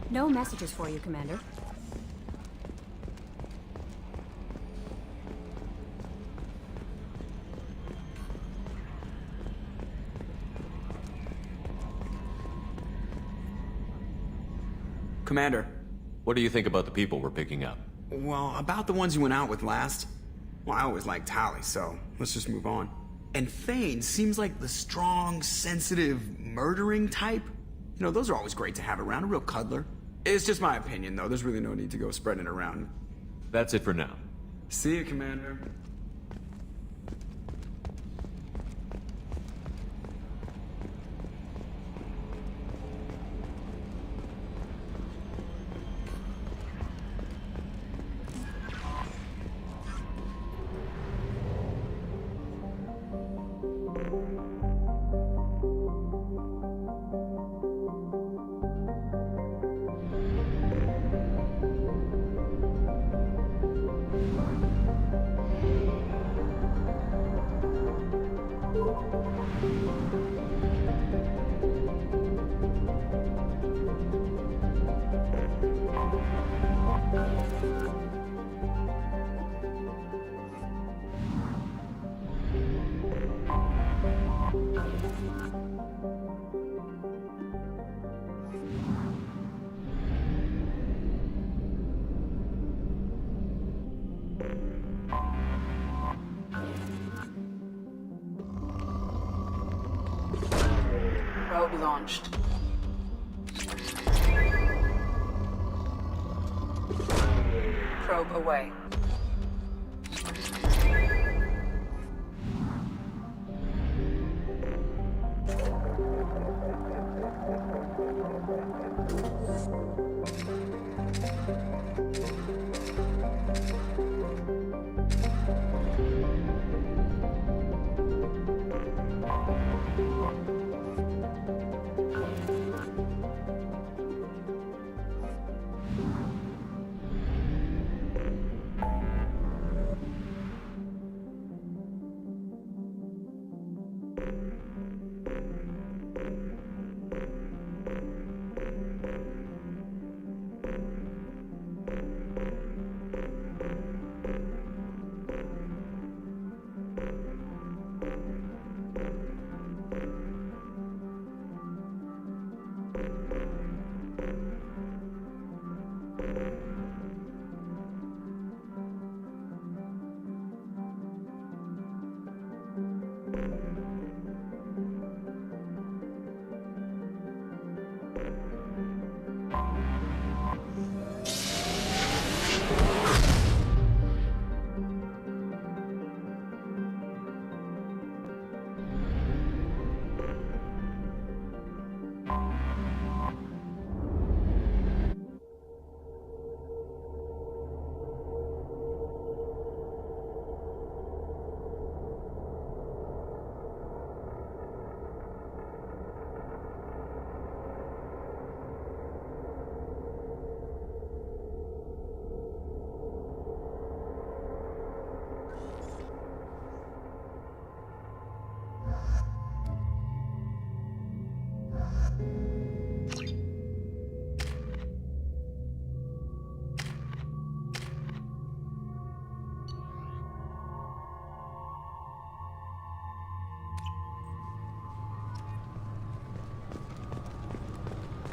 No messages for you, Commander. Commander. What do you think about the people we're picking up? Well, about the ones you went out with last. Well, I always liked Tali, so let's just move on. And Thane seems like the strong, sensitive, murdering type. You know, those are always great to have around, a real cuddler. It's just my opinion, though. There's really no need to go spreading it around. That's it for now. See you, Commander. Probe launched. Probe away.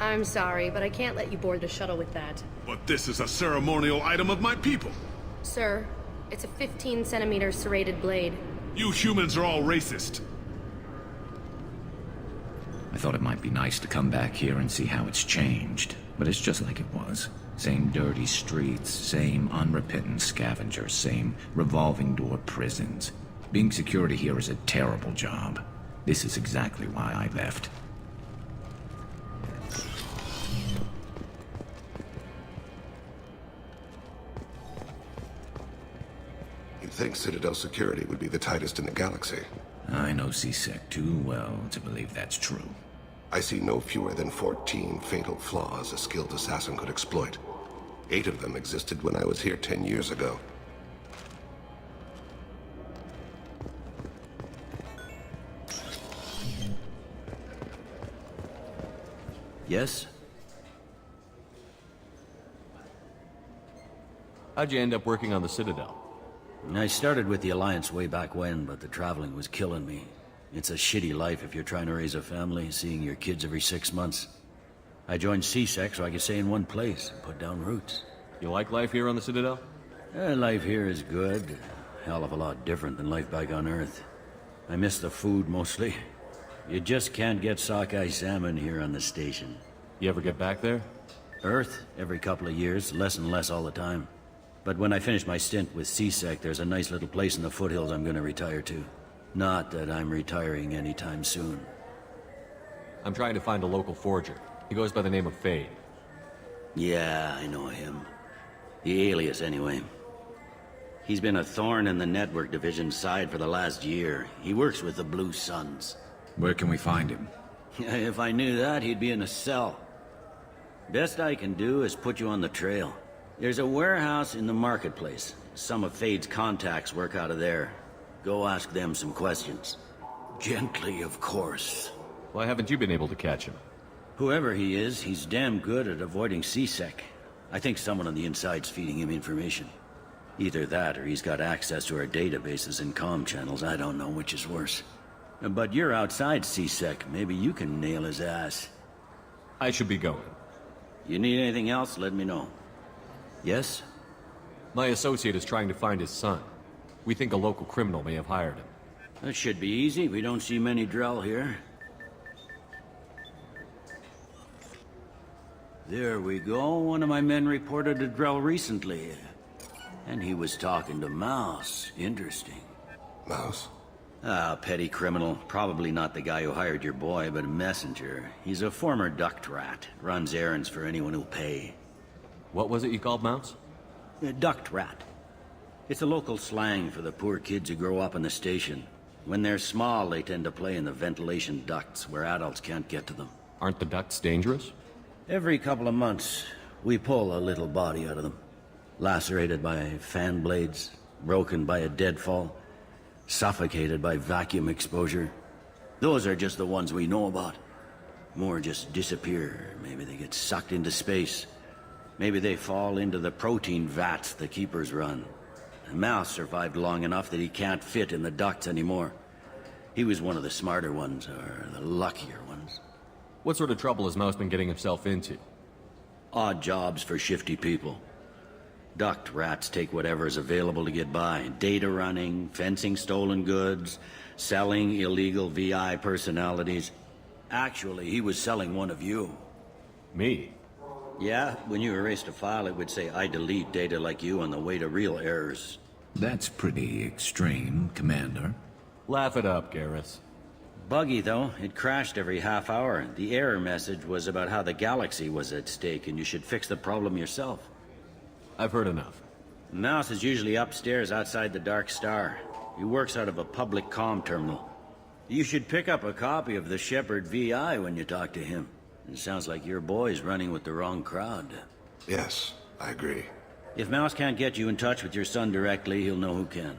I'm sorry, but I can't let you board the shuttle with that. But this is a ceremonial item of my people. Sir, it's a 15-centimeter serrated blade. You humans are all racist. I thought it might be nice to come back here and see how it's changed, but it's just like it was. Same dirty streets, same unrepentant scavengers, same revolving door prisons. Being security here is a terrible job. This is exactly why I left. You'd think Citadel security would be the tightest in the galaxy. I know C-Sec too well to believe that's true. I see no fewer than 14 fatal flaws a skilled assassin could exploit. 8 of them existed when I was here 10 years ago. Yes? How'd you end up working on the Citadel? I started with the Alliance way back when, but the traveling was killing me. It's a shitty life if you're trying to raise a family, seeing your kids every 6 months. I joined CSEC so I could stay in one place and put down roots. You like life here on the Citadel? Life here is good. Hell of a lot different than life back on Earth. I miss the food mostly. You just can't get sockeye salmon here on the station. You ever get back there? Earth, every couple of years, less and less all the time. But when I finish my stint with CSEC, there's a nice little place in the foothills I'm gonna retire to. Not that I'm retiring anytime soon. I'm trying to find a local forger. He goes by the name of Fade. Yeah, I know him. The alias, anyway. He's been a thorn in the network division's side for the last year. He works with the Blue Suns. Where can we find him? If I knew that, he'd be in a cell. Best I can do is put you on the trail. There's a warehouse in the marketplace. Some of Fade's contacts work out of there. Go ask them some questions. Gently, of course. Why haven't you been able to catch him? Whoever he is, he's damn good at avoiding CSEC. I think someone on the inside's feeding him information. Either that, or he's got access to our databases and comm channels. I don't know which is worse. But you're outside CSEC. Maybe you can nail his ass. I should be going. You need anything else, let me know. Yes? My associate is trying to find his son. We think a local criminal may have hired him. That should be easy. We don't see many Drell here. There we go. One of my men reported a Drell recently. And he was talking to Mouse. Interesting. Mouse? Ah, petty criminal. Probably not the guy who hired your boy, but a messenger. He's a former duct rat. Runs errands for anyone who'll pay. What was it you called Mouse? A duct rat. It's a local slang for the poor kids who grow up in the station. When they're small, they tend to play in the ventilation ducts where adults can't get to them. Aren't the ducts dangerous? Every couple of months, we pull a little body out of them. Lacerated by fan blades, broken by a deadfall, suffocated by vacuum exposure. Those are just the ones we know about. More just disappear. Maybe they get sucked into space. Maybe they fall into the protein vats the keepers run. Mouse survived long enough that he can't fit in the ducts anymore. He was one of the smarter ones, or the luckier ones. What sort of trouble has Mouse been getting himself into? Odd jobs for shifty people. Duct rats take whatever is available to get by. Data running, fencing stolen goods, selling illegal VI personalities. Actually, he was selling one of you. Me? Yeah, when you erased a file, it would say, I delete data like you on the way to real errors. That's pretty extreme, Commander. Laugh it up, Garrus. Buggy, though. It crashed every half hour. The error message was about how the galaxy was at stake, and you should fix the problem yourself. I've heard enough. Mouse is usually upstairs outside the Dark Star. He works out of a public comm terminal. You should pick up a copy of the Shepherd VI when you talk to him. It sounds like your boy's running with the wrong crowd. Yes, I agree. If Mouse can't get you in touch with your son directly, he'll know who can.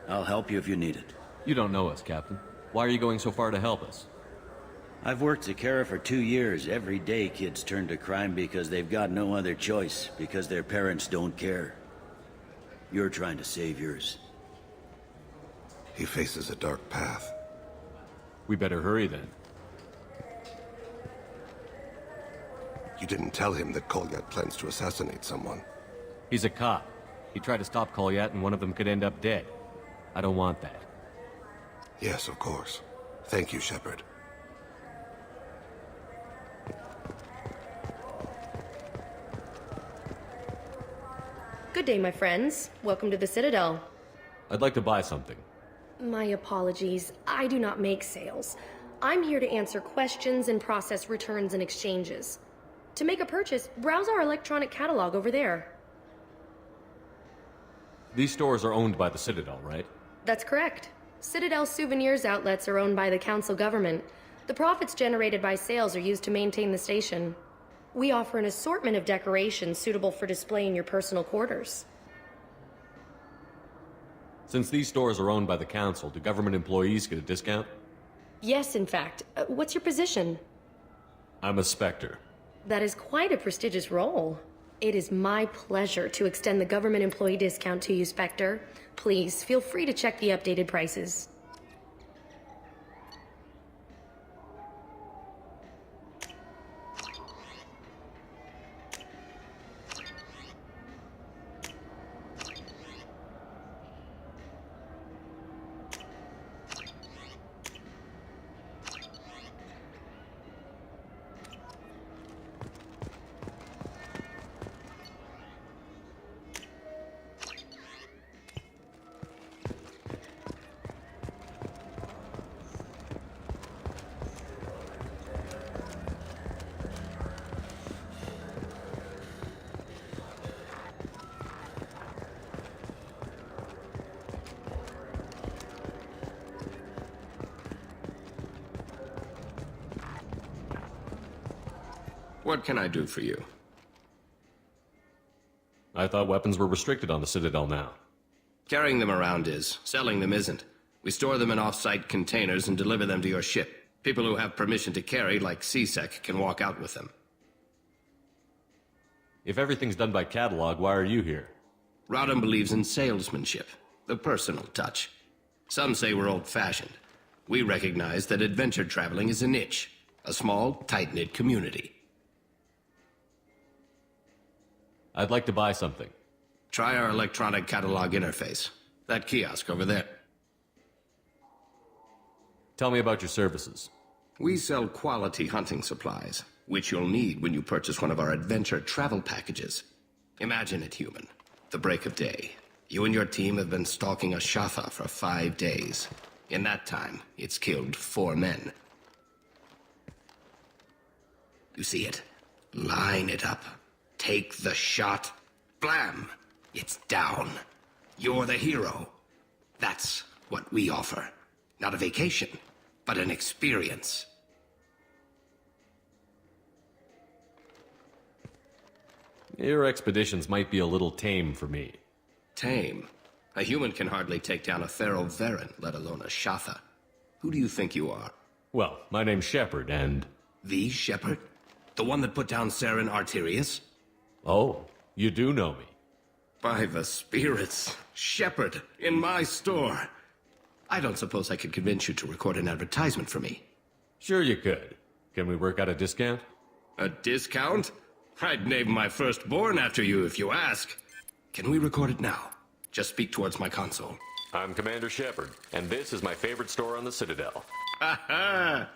I'll help you if you need it. You don't know us, Captain. Why are you going so far to help us? I've worked Zakera for 2 years. Every day kids turn to crime because they've got no other choice, because their parents don't care. You're trying to save yours. He faces a dark path. We better hurry then. You didn't tell him that Kolyat plans to assassinate someone. He's a cop. He tried to stop Kolyat and one of them could end up dead. I don't want that. Yes, of course. Thank you, Shepard. Good day, my friends. Welcome to the Citadel. I'd like to buy something. My apologies. I do not make sales. I'm here to answer questions and process returns and exchanges. To make a purchase, browse our electronic catalog over there. These stores are owned by the Citadel, right? That's correct. Citadel souvenirs outlets are owned by the council government. The profits generated by sales are used to maintain the station. We offer an assortment of decorations suitable for display in your personal quarters. Since these stores are owned by the council, do government employees get a discount? Yes, in fact. What's your position? I'm a Spectre. That is quite a prestigious role. It is my pleasure to extend the government employee discount to you, Spectre. Please, feel free to check the updated prices. What can I do for you? I thought weapons were restricted on the Citadel now. Carrying them around is. Selling them isn't. We store them in off-site containers and deliver them to your ship. People who have permission to carry, like CSEC, can walk out with them. If everything's done by catalog, why are you here? Rodham believes in salesmanship, the personal touch. Some say we're old-fashioned. We recognize that adventure traveling is a niche, a small, tight-knit community. I'd like to buy something. Try our electronic catalog interface. That kiosk over there. Tell me about your services. We sell quality hunting supplies, which you'll need when you purchase one of our adventure travel packages. Imagine it, human. The break of day. You and your team have been stalking a Shatha for 5 days. In that time, it's killed 4 men. You see it? Line it up. Take the shot. Blam! It's down. You're the hero. That's what we offer. Not a vacation, but an experience. Your expeditions might be a little tame for me. Tame? A human can hardly take down a Pharaoh Varen, let alone a Shatha. Who do you think you are? Well, my name's Shepard, and... The Shepard? The one that put down Saren Arterius? Oh, you do know me. By the spirits, Shepard, in my store. I don't suppose I could convince you to record an advertisement for me. Sure you could. Can we work out a discount? A discount? I'd name my firstborn after you if you ask. Can we record it now? Just speak towards my console. I'm Commander Shepard, and this is my favorite store on the Citadel. Ha ha!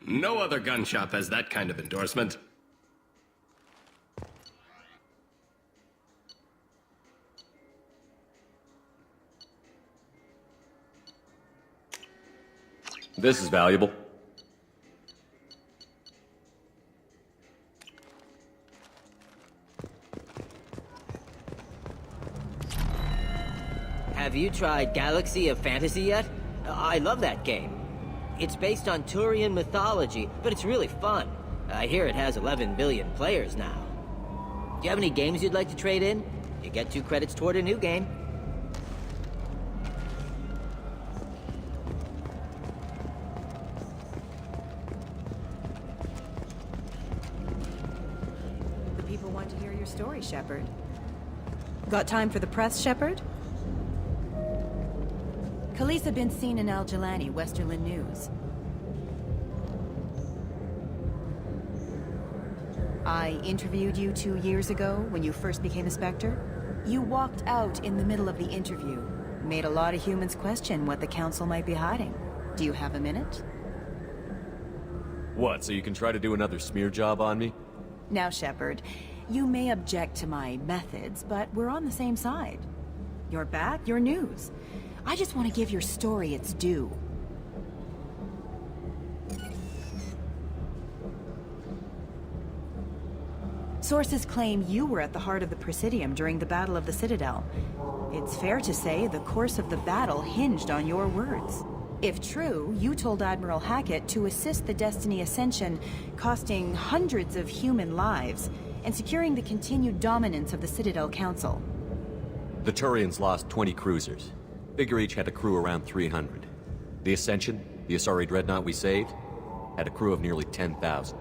No other gun shop has that kind of endorsement. This is valuable. Have you tried Galaxy of Fantasy yet? I love that game. It's based on Turian mythology, but it's really fun. I hear it has 11 billion players now. Do you have any games you'd like to trade in? You get 2 credits toward a new game. The people want to hear your story, Shepard. Got time for the press, Shepard? Khaleesa been seen in Al Jalani, Westerland News. I interviewed you 2 years ago when you first became a Spectre. You walked out in the middle of the interview. Made a lot of humans question what the Council might be hiding. Do you have a minute? What, so you can try to do another smear job on me? Now, Shepard, you may object to my methods, but we're on the same side. You're back, you're news. I just want to give your story its due. Sources claim you were at the heart of the Presidium during the Battle of the Citadel. It's fair to say the course of the battle hinged on your words. If true, you told Admiral Hackett to assist the Destiny Ascension, costing hundreds of human lives, and securing the continued dominance of the Citadel Council. The Turians lost 20 cruisers. Figure each had a crew around 300. The Ascension, the Asari dreadnought we saved, had a crew of nearly 10,000.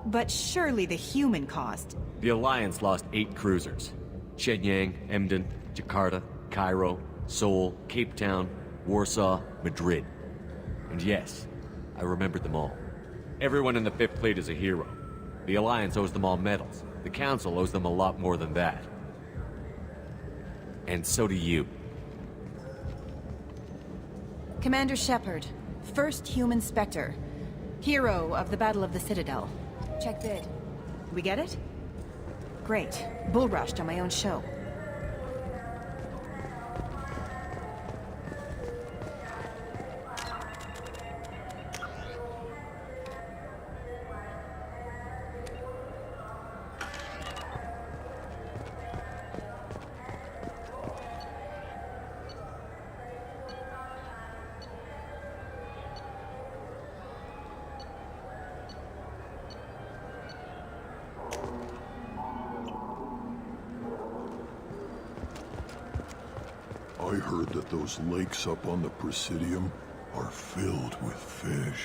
But surely the human cost. The Alliance lost 8 cruisers. Shenyang, Emden, Jakarta, Cairo, Seoul, Cape Town, Warsaw, Madrid. And yes, I remembered them all. Everyone in the 5th Fleet is a hero. The Alliance owes them all medals. The Council owes them a lot more than that. And so do you. Commander Shepard, first human Spectre. Hero of the Battle of the Citadel. Check bid. We get it? Great. Bull rushed on my own show. I heard that those lakes up on the Presidium are filled with fish.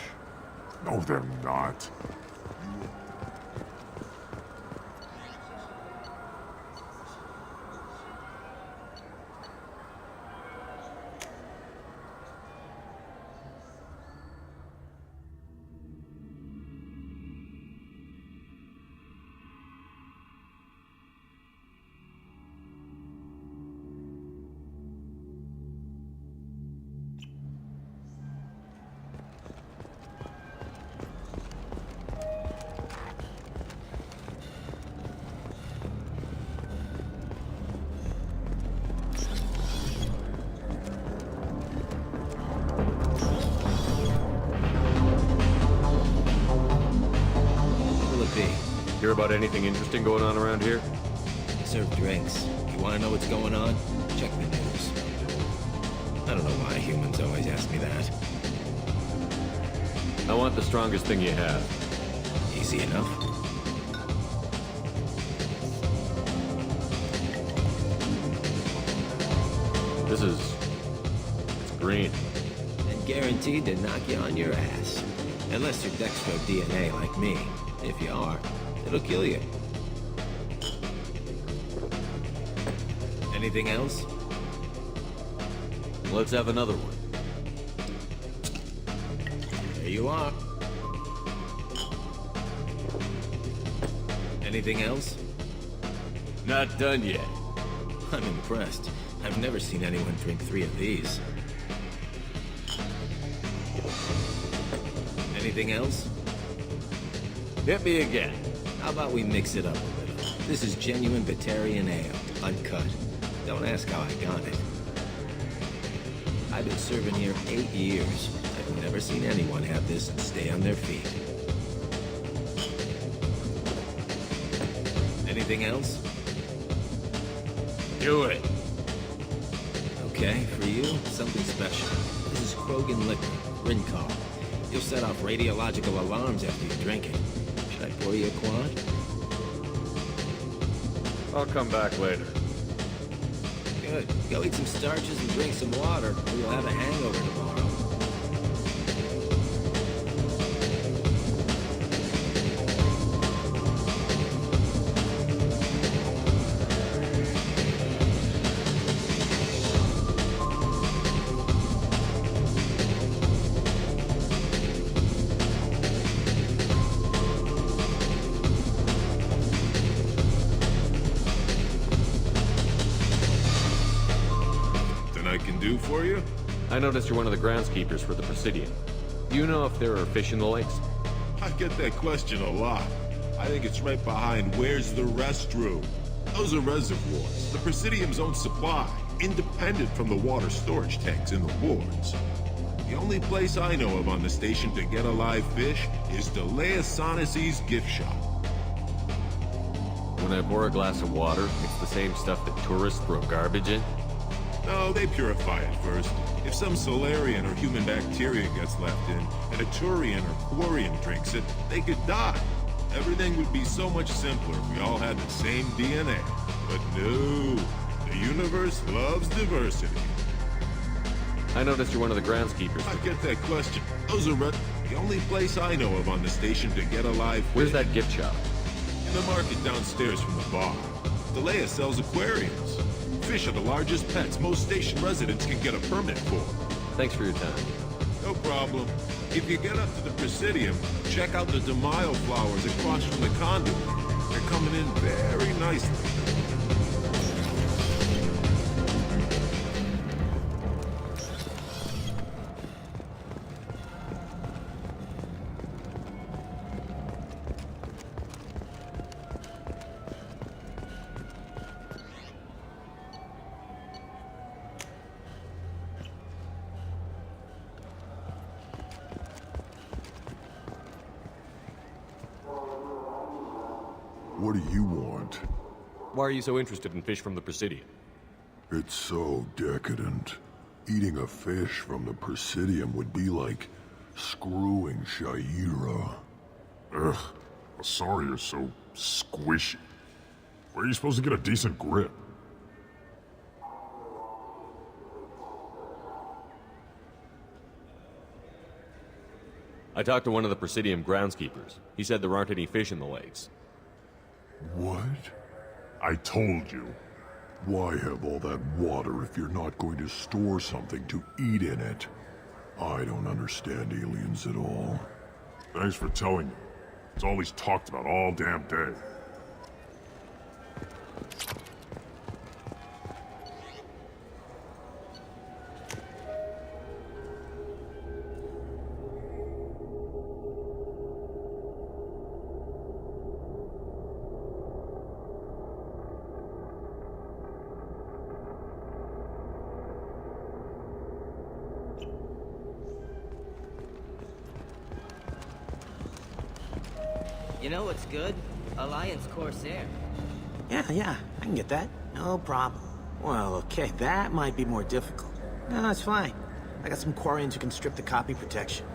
No, they're not. Hear about anything interesting going on around here? I serve drinks. You want to know what's going on? Check the news. I don't know why humans always ask me that. I want the strongest thing you have. Easy enough. It's green. And guaranteed to knock you on your ass. Unless you're dextro DNA like me. If you are, it'll kill you. Anything else? Let's have another one. There you are. Anything else? Not done yet. I'm impressed. I've never seen anyone drink 3 of these. Anything else? Hit me again. How about we mix it up a little? This is genuine Batarian ale, uncut. Don't ask how I got it. I've been serving here 8 years. I've never seen anyone have this and stay on their feet. Anything else? Do it. Okay, for you, something special. This is Krogan liquor, Rincol. You'll set off radiological alarms after you drink it. Should I pour you a quad? I'll come back later. Good. Go eat some starches and drink some water, or you'll have a hangover tomorrow. For you? I noticed you're one of the groundskeepers for the Presidium. Do you know if there are fish in the lakes? I get that question a lot. I think it's right behind where's the restroom. Those are reservoirs, the Presidium's own supply, independent from the water storage tanks in the wards. The only place I know of on the station to get a live fish is Delea Sonesi's gift shop. When I pour a glass of water, it's the same stuff that tourists throw garbage in? No, they purify it first. If some Solarian or human bacteria gets left in, and a Turian or Quarian drinks it, they could die. Everything would be so much simpler if we all had the same DNA. But no, the universe loves diversity. I noticed you're one of the groundskeepers. I get that question. Those are The only place I know of on the station to get a live fish. Where's that gift shop? In the market downstairs from the bar. Delea sells aquariums. Fish are the largest pets most station residents can get a permit for. Thanks for your time. No problem. If you get up to the Presidium, check out the DeMaio flowers across from the conduit. They're coming in very nicely. What do you want? Why are you so interested in fish from the Presidium? It's so decadent. Eating a fish from the Presidium would be like screwing Shaira. Ugh, sorry you're so squishy. Where are you supposed to get a decent grip? I talked to one of the Presidium groundskeepers. He said there aren't any fish in the lakes. What? I told you. Why have all that water if you're not going to store something to eat in it? I don't understand aliens at all. Thanks for telling me. It's all he's talked about all damn day. You know what's good? Alliance Corsair. Yeah, I can get that. No problem. Well, okay, that might be more difficult. No, it's fine. I got some Quarians who can strip the copy protection.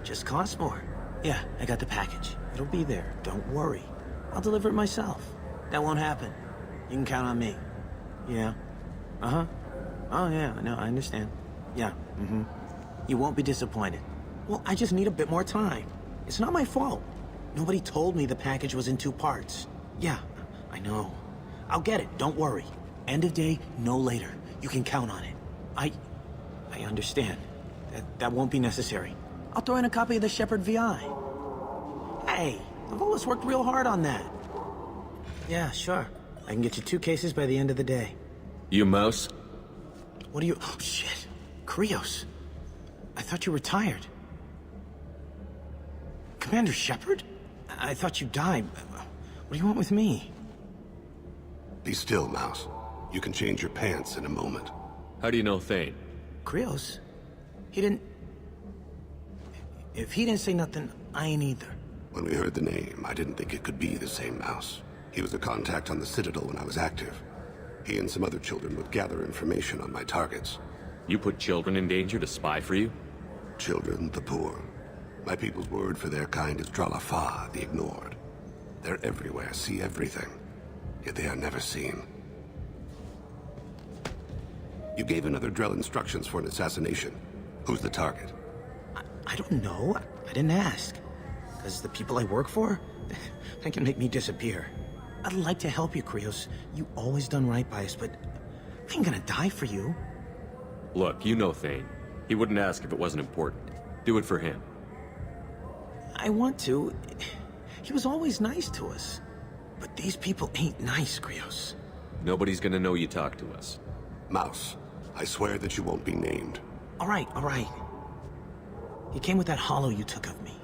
Just costs more. Yeah, I got the package. It'll be there, don't worry. I'll deliver it myself. That won't happen. You can count on me. Yeah. Uh-huh. Oh, yeah, no, I understand. Yeah, You won't be disappointed. Well, I just need a bit more time. It's not my fault. Nobody told me the package was in 2 parts. Yeah, I know. I'll get it, don't worry. End of day, no later. You can count on it. I understand. That won't be necessary. I'll throw in a copy of the Shepherd VI. Hey, Lavola's worked real hard on that. Yeah, sure. I can get you 2 cases by the end of the day. You mouse? What are you... Oh, shit. Krios. I thought you retired. Commander Shepard? I thought you died. What do you want with me? Be still, Mouse. You can change your pants in a moment. How do you know Thane? Krios? He didn't... If he didn't say nothing, I ain't either. When we heard the name, I didn't think it could be the same Mouse. He was a contact on the Citadel when I was active. He and some other children would gather information on my targets. You put children in danger to spy for you? Children, the poor. My people's word for their kind is Dralafa, the ignored. They're everywhere, see everything. Yet they are never seen. You gave another Drell instructions for an assassination. Who's the target? I don't know. I didn't ask. Because the people I work for, they can make me disappear. I'd like to help you, Krios. You always done right by us, but I ain't gonna die for you. Look, you know Thane. He wouldn't ask if it wasn't important. Do it for him. I want to. He was always nice to us. But these people ain't nice, Krios. Nobody's gonna know you talked to us. Mouse, I swear that you won't be named. All right. He came with that hollow you took of me.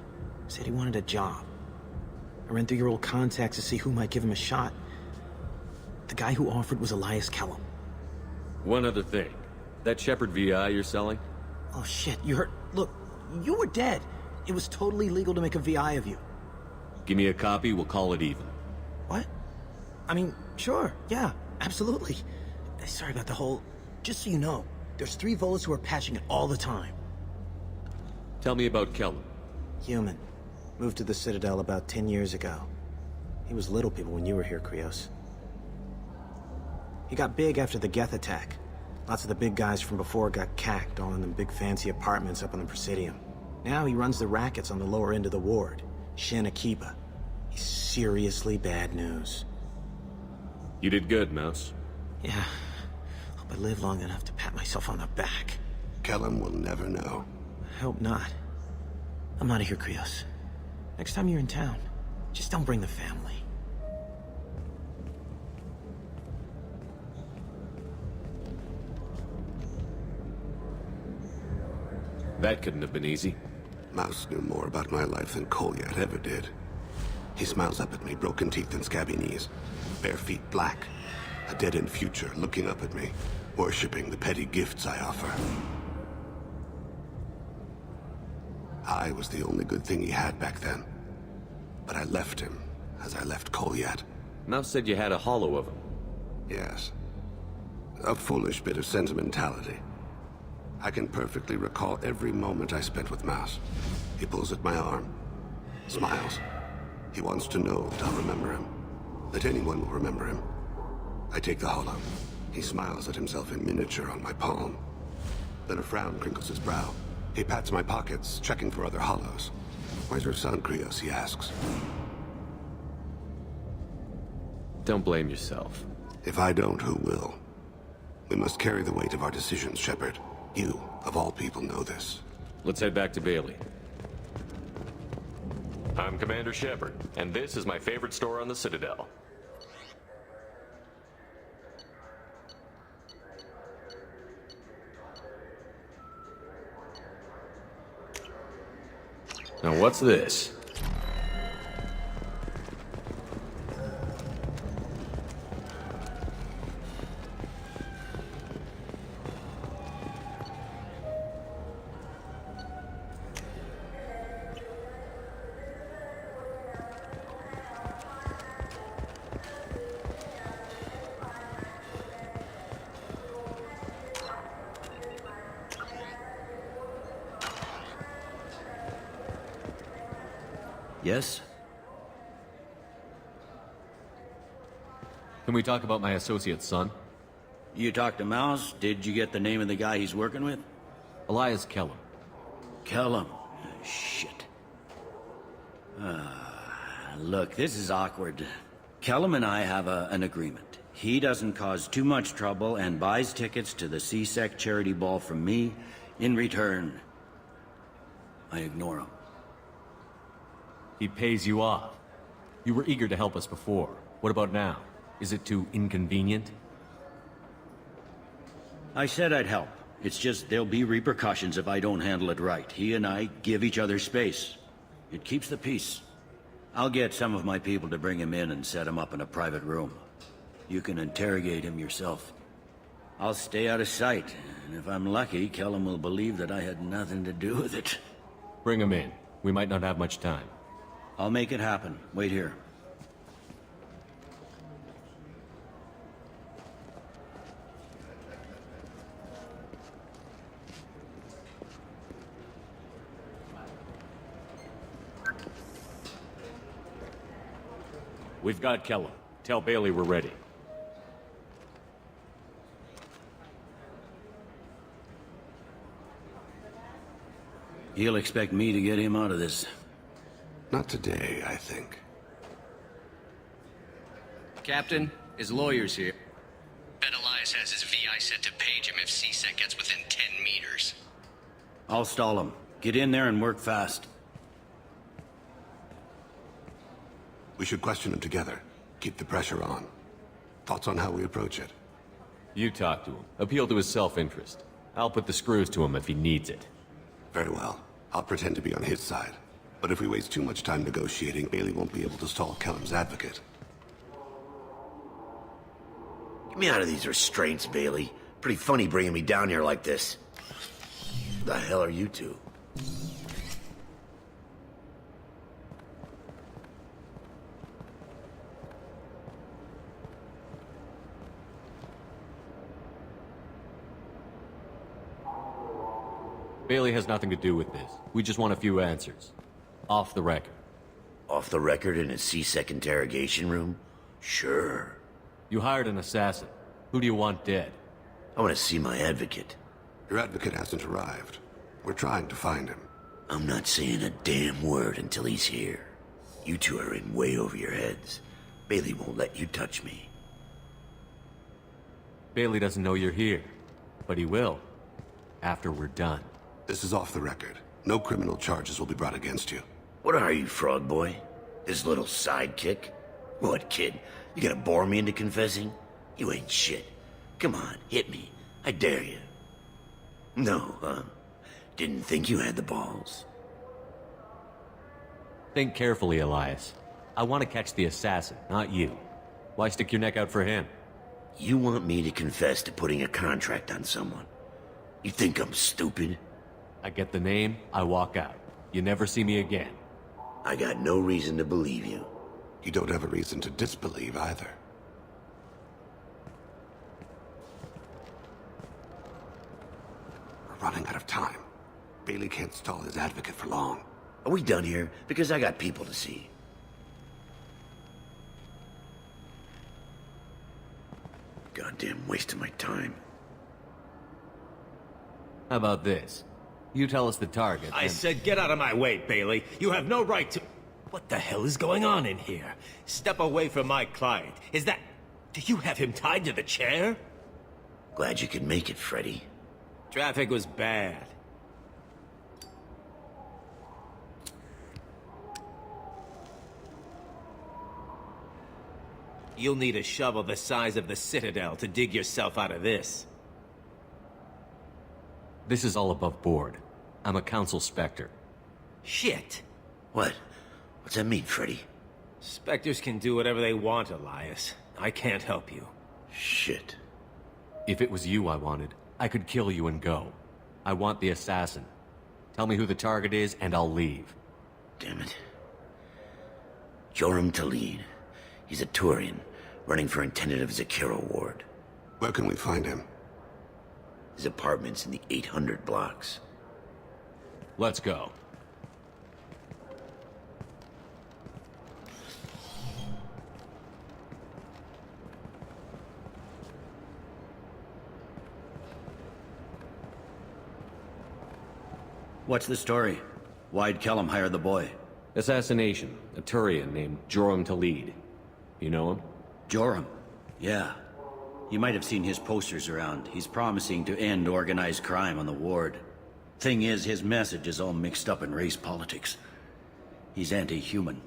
Said he wanted a job. I ran through your old contacts to see who might give him a shot. The guy who offered was Elias Kellum. One other thing. That Shepherd VI you're selling? Oh shit, you heard... Look, you were dead. It was totally legal to make a VI of you. Give me a copy, we'll call it even. What? I mean, sure, yeah, absolutely. Sorry about the whole... Just so you know, there's 3 Volus who are patching it all the time. Tell me about Kellum. Human. Moved to the Citadel about 10 years ago. He was little people when you were here, Krios. He got big after the Geth attack. Lots of the big guys from before got cacked, all in them big fancy apartments up on the Presidium. Now he runs the rackets on the lower end of the ward, Shanakiba. He's seriously bad news. You did good, Mouse. Yeah. Hope I live long enough to pat myself on the back. Kellum will never know. I hope not. I'm out of here, Krios. Next time you're in town, just don't bring the family. That couldn't have been easy. Mouse knew more about my life than Kolyat ever did. He smiles up at me, broken teeth and scabby knees. Bare feet black. A dead-end future looking up at me, worshipping the petty gifts I offer. I was the only good thing he had back then. But I left him, as I left Kolyat. Mouse said you had a hollow of him. Yes. A foolish bit of sentimentality. I can perfectly recall every moment I spent with Mouse. He pulls at my arm, smiles. He wants to know that I'll remember him, that anyone will remember him. I take the hollow. He smiles at himself in miniature on my palm. Then a frown crinkles his brow. He pats my pockets, checking for other hollows. Where's your son, Krios, he asks. Don't blame yourself. If I don't, who will? We must carry the weight of our decisions, Shepard. You, of all people, know this. Let's head back to Bailey. I'm Commander Shepard, and this is my favorite store on the Citadel. Now what's this? Yes? Can we talk about my associate's son? You talked to Mouse? Did you get the name of the guy he's working with? Elias Kellum. Kellum. Shit. Look, this is awkward. Kellum and I have an agreement. He doesn't cause too much trouble and buys tickets to the C-Sec charity ball from me. In return, I ignore him. He pays you off. You were eager to help us before. What about now? Is it too inconvenient? I said I'd help. It's just there'll be repercussions if I don't handle it right. He and I give each other space. It keeps the peace. I'll get some of my people to bring him in and set him up in a private room. You can interrogate him yourself. I'll stay out of sight, and if I'm lucky, Kellum will believe that I had nothing to do with it. Bring him in. We might not have much time. I'll make it happen. Wait here. We've got Kellum. Tell Bailey we're ready. He'll expect me to get him out of this. Not today, I think. Captain, his lawyer's here. Bet Elias has his VI set to page him if C-Sec gets within 10 meters. I'll stall him. Get in there and work fast. We should question him together. Keep the pressure on. Thoughts on how we approach it? You talk to him. Appeal to his self-interest. I'll put the screws to him if he needs it. Very well. I'll pretend to be on his side. But if we waste too much time negotiating, Bailey won't be able to stall Kellum's advocate. Get me out of these restraints, Bailey. Pretty funny bringing me down here like this. Who the hell are you two? Bailey has nothing to do with this. We just want a few answers. Off the record. Off the record in a C-Sec interrogation room? Sure. You hired an assassin. Who do you want dead? I want to see my advocate. Your advocate hasn't arrived. We're trying to find him. I'm not saying a damn word until he's here. You two are in way over your heads. Bailey won't let you touch me. Bailey doesn't know you're here, but he will, after we're done. This is off the record. No criminal charges will be brought against you. What are you, frog boy? His little sidekick? What, kid? You gonna bore me into confessing? You ain't shit. Come on, hit me. I dare you. No, huh? Didn't think you had the balls. Think carefully, Elias. I want to catch the assassin, not you. Why stick your neck out for him? You want me to confess to putting a contract on someone? You think I'm stupid? I get the name, I walk out. You never see me again. I got no reason to believe you. You don't have a reason to disbelieve either. We're running out of time. Bailey can't stall his advocate for long. Are we done here? Because I got people to see. Goddamn waste of my time. How about this? You tell us the target. I and... said get out of my way, Bailey. You have no right to... What the hell is going on in here? Step away from my client. Is that... Do you have him tied to the chair? Glad you could make it, Freddy. Traffic was bad. You'll need a shovel the size of the Citadel to dig yourself out of this. This is all above board. I'm a council specter. Shit. What? What's that mean, Freddy? Specters can do whatever they want, Elias. I can't help you. Shit. If it was you I wanted, I could kill you and go. I want the assassin. Tell me who the target is, and I'll leave. Damn it. Joram Talid. He's a Turian, running for intendant of Zakiro Ward. Where can we find him? His apartment's in the 800 blocks. Let's go. What's the story? Why'd Kellum hire the boy? Assassination. A Turian named Joram Talid. You know him? Joram? Yeah. You might have seen his posters around. He's promising to end organized crime on the ward. Thing is, his message is all mixed up in race politics. He's anti-human.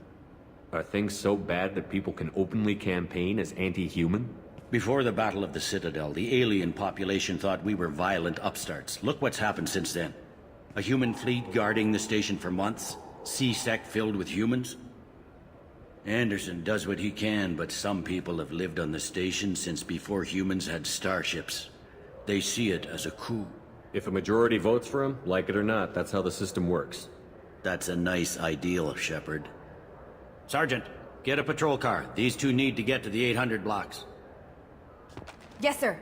Are things so bad that people can openly campaign as anti-human? Before the Battle of the Citadel, the alien population thought we were violent upstarts. Look what's happened since then. A human fleet guarding the station for months. C-Sec filled with humans. Anderson does what he can, but some people have lived on the station since before humans had starships. They see it as a coup. If a majority votes for him, like it or not, that's how the system works. That's a nice ideal, Shepard. Sergeant, get a patrol car. These two need to get to the 800 blocks. Yes, sir.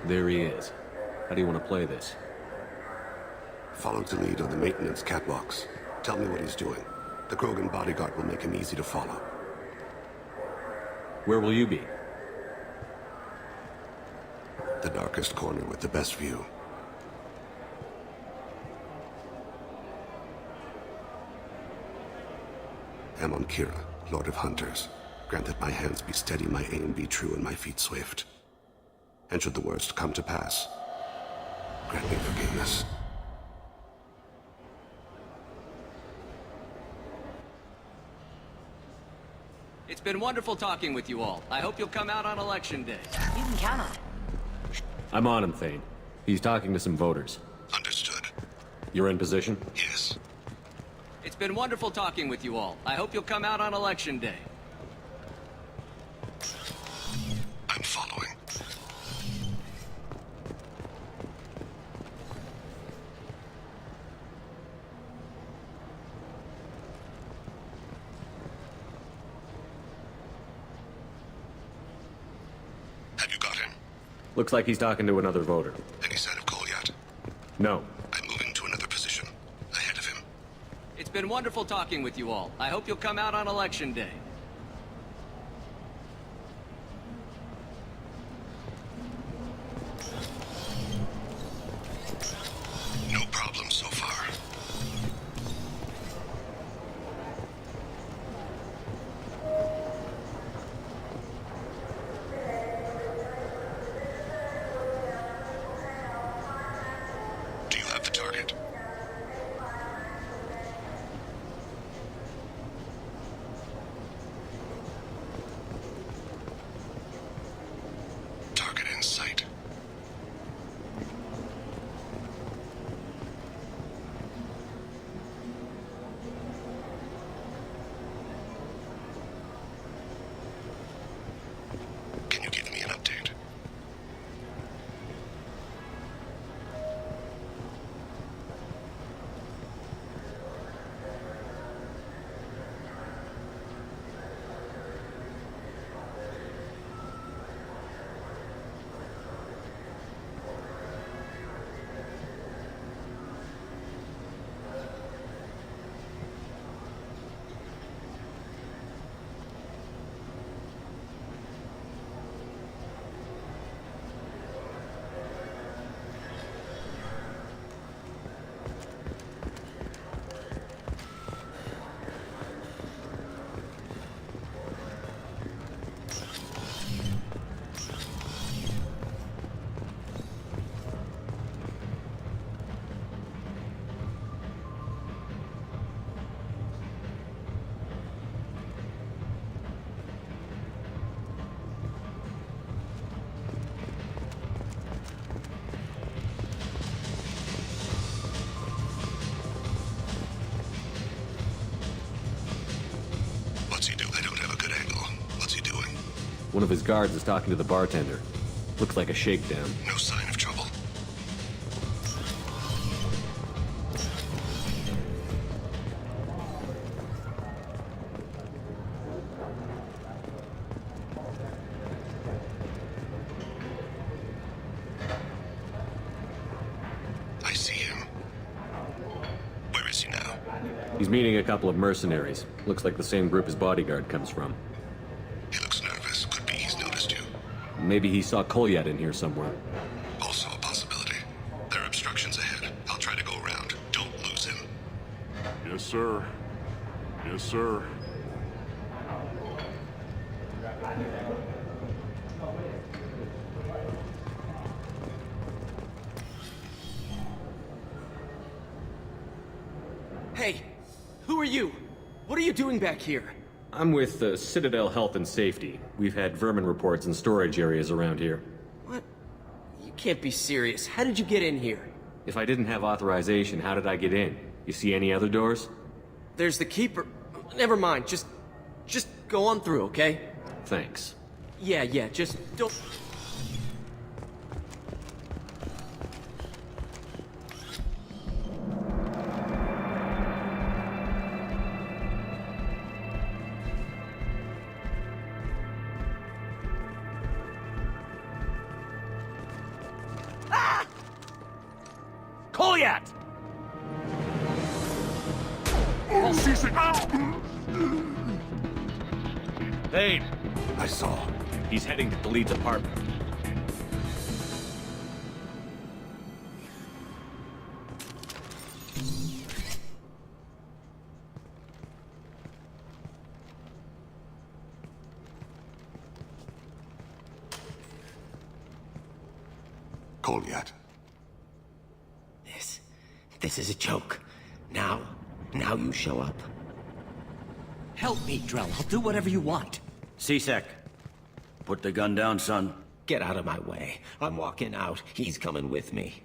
There he is. How do you want to play this? Follow the lead on the maintenance catwalks. Tell me what he's doing. The Krogan bodyguard will make him easy to follow. Where will you be? The darkest corner with the best view. Amon Kira, Lord of Hunters. Grant that my hands be steady, my aim be true, and my feet swift. And should the worst come to pass, grant me forgiveness. It's been wonderful talking with you all. I hope you'll come out on Election Day. You can count on it. I'm on him, Thane. He's talking to some voters. Understood. You're in position? Yes. It's been wonderful talking with you all. I hope you'll come out on Election Day. I'm following. Looks like he's talking to another voter. Any sign of Cole yet? No. I'm moving to another position. Ahead of him. It's been wonderful talking with you all. I hope you'll come out on Election Day. No problem so far. Do you have the target? Target in sight. Can you give me an update? What's he do? I don't have a good angle. What's he doing? One of his guards is talking to the bartender. Looks like a shakedown. No sign of trouble. I see him. Where is he now? He's meeting a couple of mercenaries. Looks like the same group his bodyguard comes from. He looks nervous. Could be he's noticed you. Maybe he saw Kolyat in here somewhere. Also a possibility. There are obstructions ahead. I'll try to go around. Don't lose him. Yes, sir. Yes, sir. Hey, who are you? What are you doing back here? I'm with Citadel Health and Safety. We've had vermin reports in storage areas around here. What? You can't be serious. How did you get in here? If I didn't have authorization, how did I get in? You see any other doors? There's the keeper. Never mind. Just go on through, okay? Thanks. Yeah, just don't... Kolyat! Thane! I saw. He's heading to the lead's apartment. Kolyat. This is a joke. Now you show up. Help me, Drell. I'll do whatever you want. C-Sec, put the gun down, son. Get out of my way. I'm walking out. He's coming with me.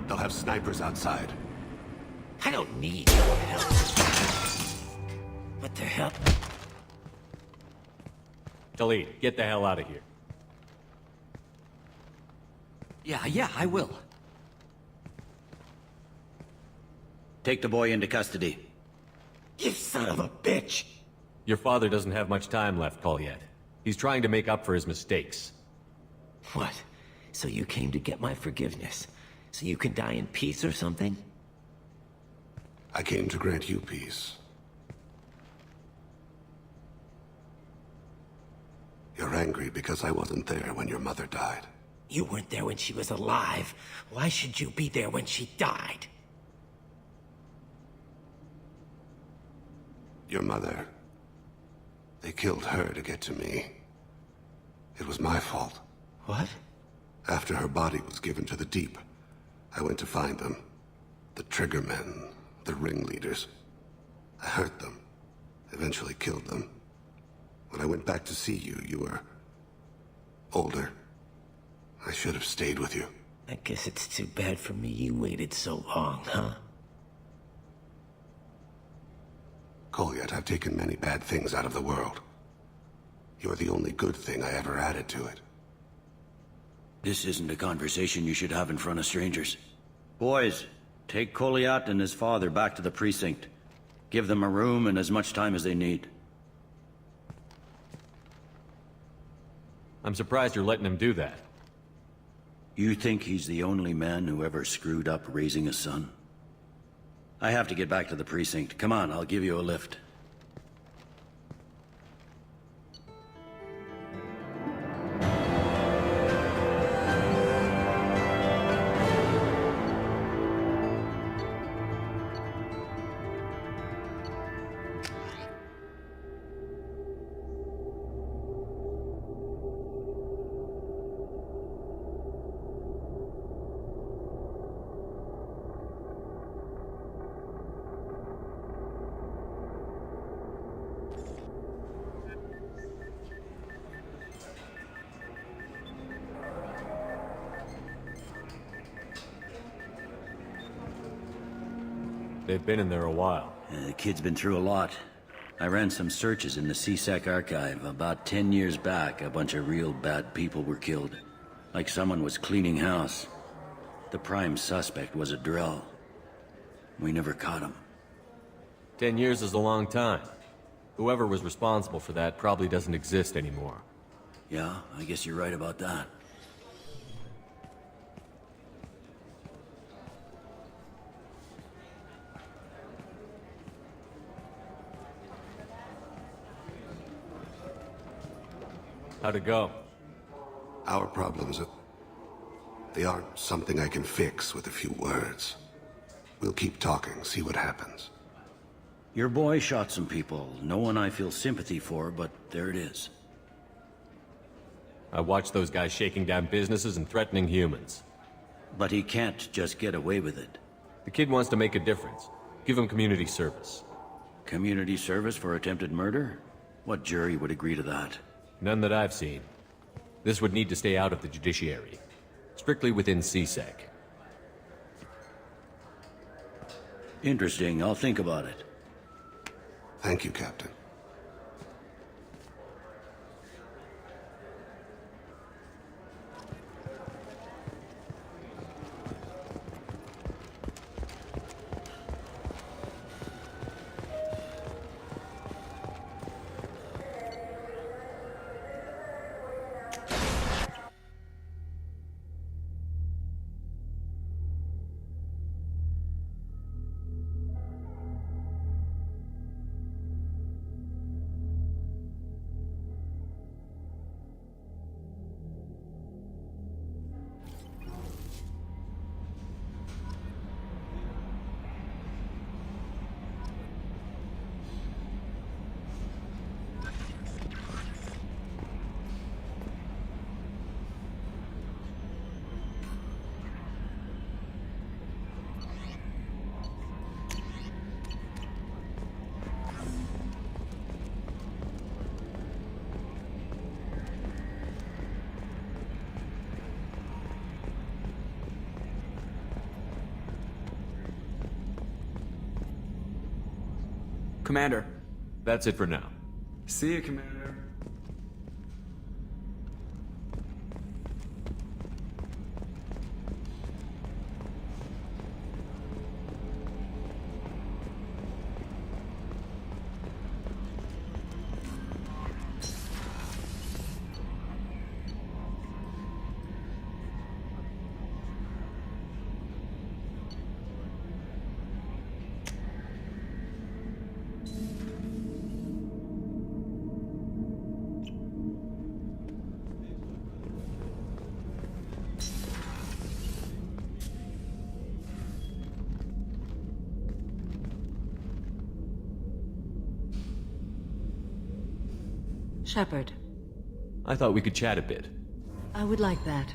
They'll have snipers outside. I don't need your help. What the hell? Khalid, get the hell out of here. Yeah, I will. Take the boy into custody. You son of a bitch! Your father doesn't have much time left, Kolyat. He's trying to make up for his mistakes. What? So you came to get my forgiveness? So you can die in peace or something? I came to grant you peace. You're angry because I wasn't there when your mother died. You weren't there when she was alive. Why should you be there when she died? Your mother. They killed her to get to me. It was my fault. What? After her body was given to the deep, I went to find them. The triggermen, the ringleaders. I hurt them, eventually killed them. When I went back to see you, you were older. I should have stayed with you. I guess it's too bad for me you waited so long, huh? Goliath, I've taken many bad things out of the world. You're the only good thing I ever added to it. This isn't a conversation you should have in front of strangers. Boys, take Goliath and his father back to the precinct. Give them a room and as much time as they need. I'm surprised you're letting him do that. You think he's the only man who ever screwed up raising a son? I have to get back to the precinct. Come on, I'll give you a lift. They've been in there a while. The kid's been through a lot. I ran some searches in the CSEC archive. About 10 years back, a bunch of real bad people were killed. Like someone was cleaning house. The prime suspect was a drill. We never caught him. 10 years is a long time. Whoever was responsible for that probably doesn't exist anymore. Yeah, I guess you're right about that. How'd it go? Our problems, they aren't something I can fix with a few words. We'll keep talking, see what happens. Your boy shot some people. No one I feel sympathy for, but there it is. I watched those guys shaking down businesses and threatening humans. But he can't just get away with it. The kid wants to make a difference. Give him community service. Community service for attempted murder? What jury would agree to that? None that I've seen. This would need to stay out of the judiciary. Strictly within CSEC. Interesting. I'll think about it. Thank you, Captain. Commander. That's it for now. See you, Commander. Shepard, I thought we could chat a bit. I would like that.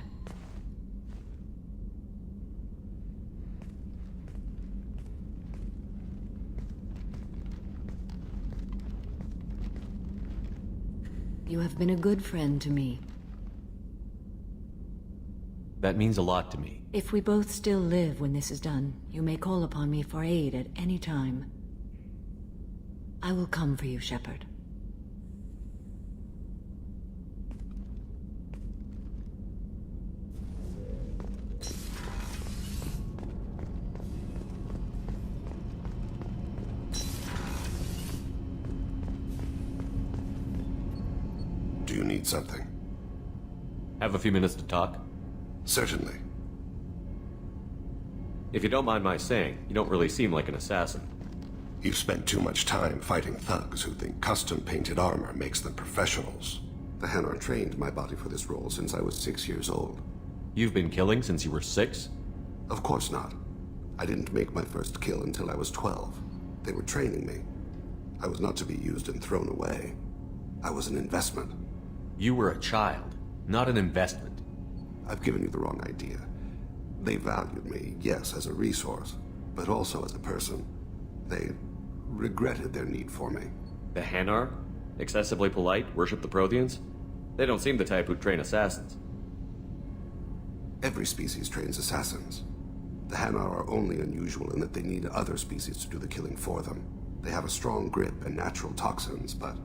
You have been a good friend to me. That means a lot to me. If we both still live when this is done, you may call upon me for aid at any time. I will come for you, Shepard. Do you need something? Have a few minutes to talk? Certainly. If you don't mind my saying, you don't really seem like an assassin. You've spent too much time fighting thugs who think custom-painted armor makes them professionals. The Hanar trained my body for this role since I was 6 years old. You've been killing since you were 6? Of course not. I didn't make my first kill until I was 12. They were training me. I was not to be used and thrown away. I was an investment. You were a child, not an investment. I've given you the wrong idea. They valued me, yes, as a resource, but also as a person. They regretted their need for me. The Hanar? Excessively polite, worship the Protheans? They don't seem the type who'd train assassins. Every species trains assassins. The Hanar are only unusual in that they need other species to do the killing for them. They have a strong grip and natural toxins, but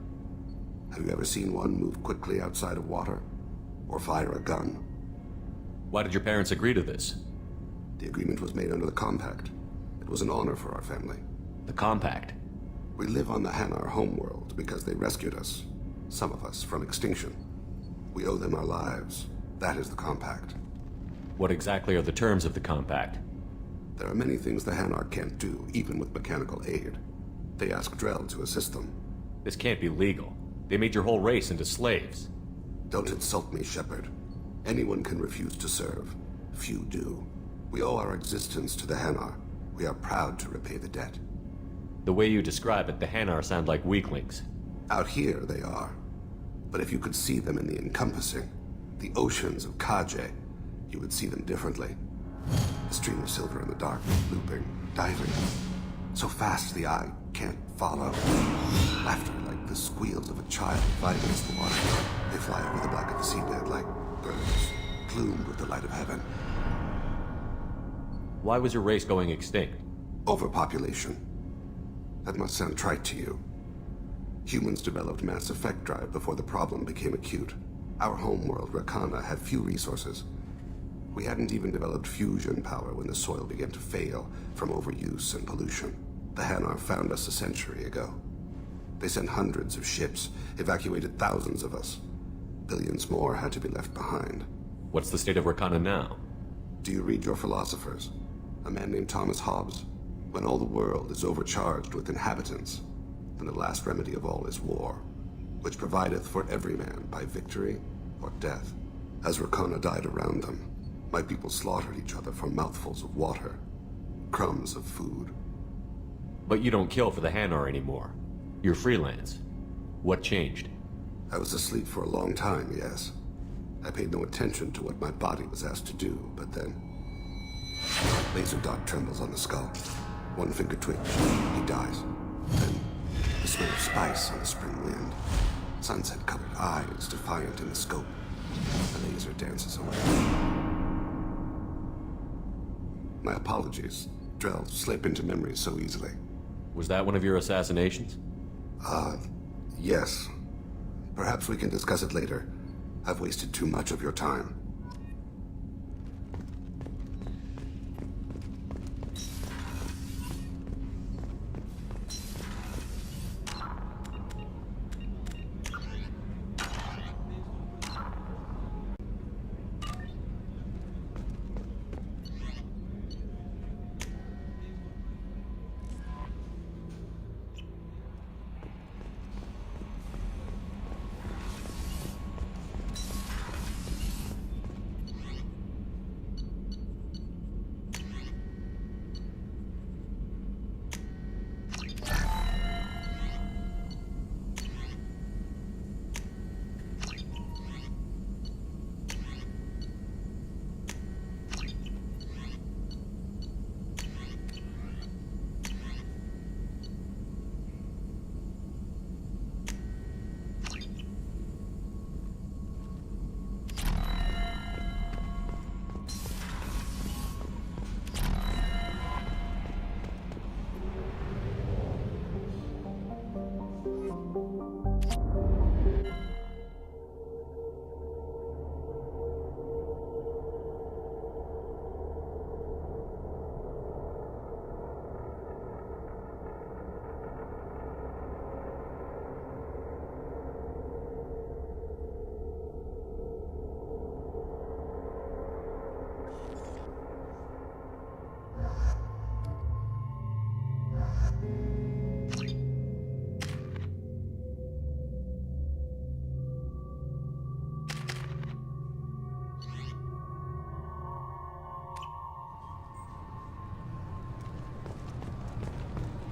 have you ever seen one move quickly outside of water? Or fire a gun? Why did your parents agree to this? The agreement was made under the Compact. It was an honor for our family. The Compact? We live on the Hanar homeworld because they rescued us. Some of us from extinction. We owe them our lives. That is the Compact. What exactly are the terms of the Compact? There are many things the Hanar can't do, even with mechanical aid. They ask Drell to assist them. This can't be legal. They made your whole race into slaves. Don't insult me, Shepard. Anyone can refuse to serve. Few do. We owe our existence to the Hanar. We are proud to repay the debt. The way you describe it, the Hanar sound like weaklings. Out here, they are. But if you could see them in the encompassing, the oceans of Kaje, you would see them differently. A stream of silver in the dark, looping, diving. So fast the eye can't follow. Laughter like the squeals of a child fighting against the water. They fly over the black of the seabed like birds, plumed with the light of heaven. Why was your race going extinct? Overpopulation. That must sound trite to you. Humans developed mass effect drive before the problem became acute. Our homeworld, Rakana, had few resources. We hadn't even developed fusion power when the soil began to fail from overuse and pollution. The Hanar found us a century ago. They sent hundreds of ships, evacuated thousands of us. Billions more had to be left behind. What's the state of Rakana now? Do you read your philosophers? A man named Thomas Hobbes. When all the world is overcharged with inhabitants, then the last remedy of all is war, which provideth for every man by victory or death. As Rakana died around them, my people slaughtered each other for mouthfuls of water, crumbs of food. But you don't kill for the Hanar anymore. You're freelance. What changed? I was asleep for a long time, yes. I paid no attention to what my body was asked to do, but then... Laser dot trembles on the skull. One finger twitch, he dies. Then, the smell of spice on the spring wind. Sunset-colored eyes defiant in the scope. The laser dances away. My apologies. Drell slip into memory so easily. Was that one of your assassinations? Yes. Perhaps we can discuss it later. I've wasted too much of your time.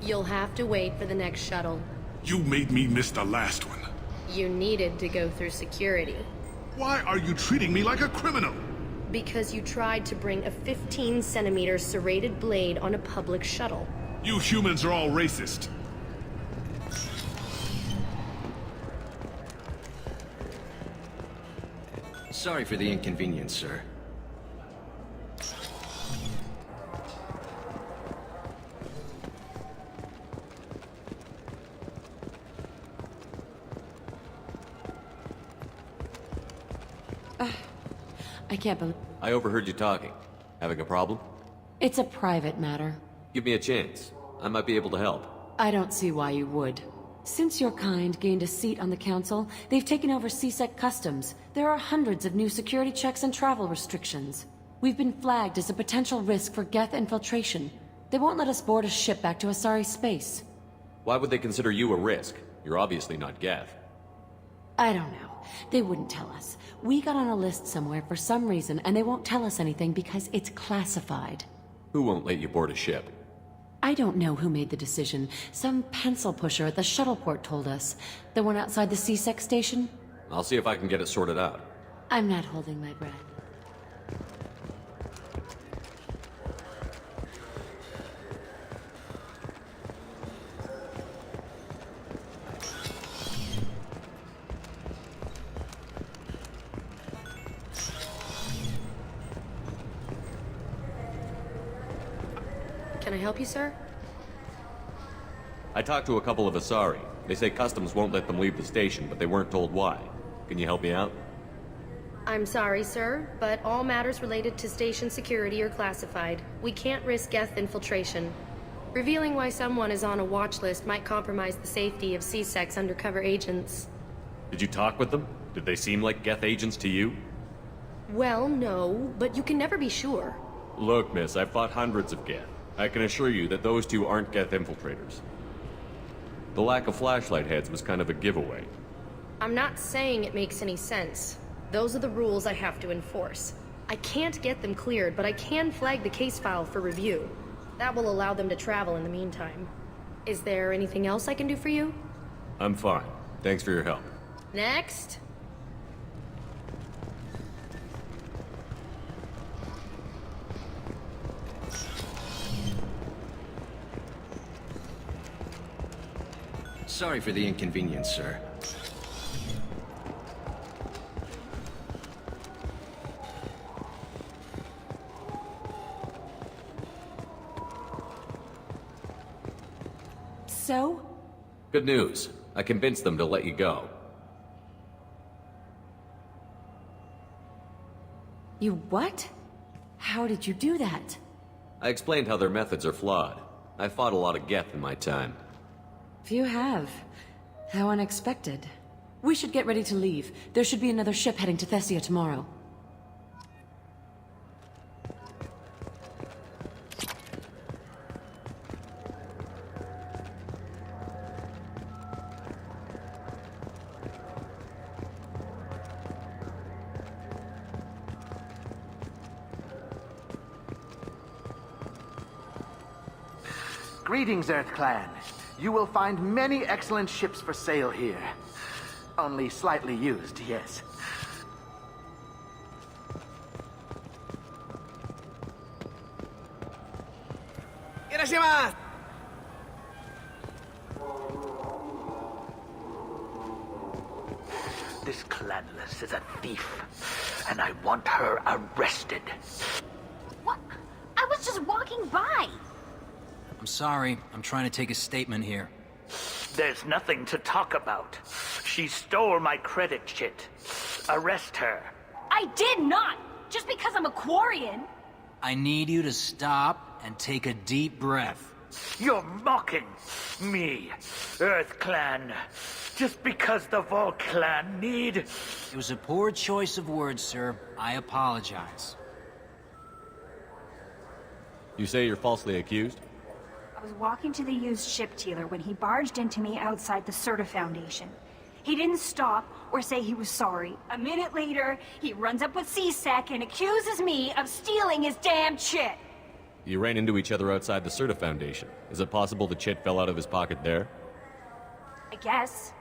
You'll have to wait for the next shuttle. You made me miss the last one. You needed to go through security. Why are you treating me like a criminal? Because you tried to bring a 15-centimeter serrated blade on a public shuttle. You humans are all racist. Sorry for the inconvenience, sir. I can't believe... I overheard you talking. Having a problem? It's a private matter. Give me a chance. I might be able to help. I don't see why you would. Since your kind gained a seat on the council, they've taken over CSEC customs. There are hundreds of new security checks and travel restrictions. We've been flagged as a potential risk for Geth infiltration. They won't let us board a ship back to Asari space. Why would they consider you a risk? You're obviously not Geth. I don't know. They wouldn't tell us. We got on a list somewhere for some reason, and they won't tell us anything because it's classified. Who won't let you board a ship? I don't know who made the decision. Some pencil pusher at the shuttleport told us. The one outside the CSEC station? I'll see if I can get it sorted out. I'm not holding my breath. Can I help you, sir? I talked to a couple of Asari. They say customs won't let them leave the station, but they weren't told why. Can you help me out? I'm sorry, sir, but all matters related to station security are classified. We can't risk Geth infiltration. Revealing why someone is on a watch list might compromise the safety of CSEC's undercover agents. Did you talk with them? Did they seem like Geth agents to you? Well, no, but you can never be sure. Look, miss, I've fought hundreds of Geth. I can assure you that those two aren't Geth infiltrators. The lack of flashlight heads was kind of a giveaway. I'm not saying it makes any sense. Those are the rules I have to enforce. I can't get them cleared, but I can flag the case file for review. That will allow them to travel in the meantime. Is there anything else I can do for you? I'm fine. Thanks for your help. Next. Sorry for the inconvenience, sir. So? Good news. I convinced them to let you go. You what? How did you do that? I explained how their methods are flawed. I fought a lot of Geth in my time. Few have. How unexpected. We should get ready to leave. There should be another ship heading to Thessia tomorrow. Greetings, Earth Clan. You will find many excellent ships for sale here. Only slightly used, yes. Irashimasu! This clanless is a thief, and I want her arrested. What? I was just walking by. I'm sorry. I'm trying to take a statement here. There's nothing to talk about. She stole my credit chit. Arrest her. I did not! Just because I'm a Quarian. I need you to stop and take a deep breath. You're mocking me, Earth Clan. Just because the Vol Clan need... It was a poor choice of words, sir. I apologize. You say you're falsely accused? I was walking to the used ship dealer when he barged into me outside the Serta Foundation. He didn't stop or say he was sorry. A minute later, he runs up with CSEC and accuses me of stealing his damn chit. You ran into each other outside the Serta Foundation. Is it possible the chit fell out of his pocket there? I guess.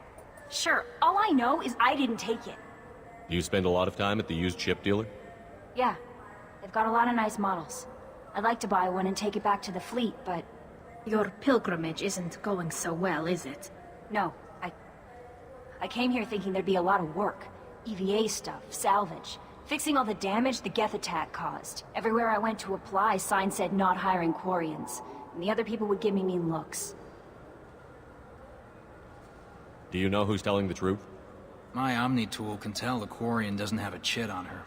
Sure, all I know is I didn't take it. You spend a lot of time at the used chip dealer? Yeah, they've got a lot of nice models. I'd like to buy one and take it back to the fleet, but... Your pilgrimage isn't going so well, is it? No, I came here thinking there'd be a lot of work. EVA stuff, salvage, fixing all the damage the Geth attack caused. Everywhere I went to apply, signs said not hiring Quarians, and the other people would give me mean looks. Do you know who's telling the truth? My Omni tool can tell the Quarian doesn't have a chit on her,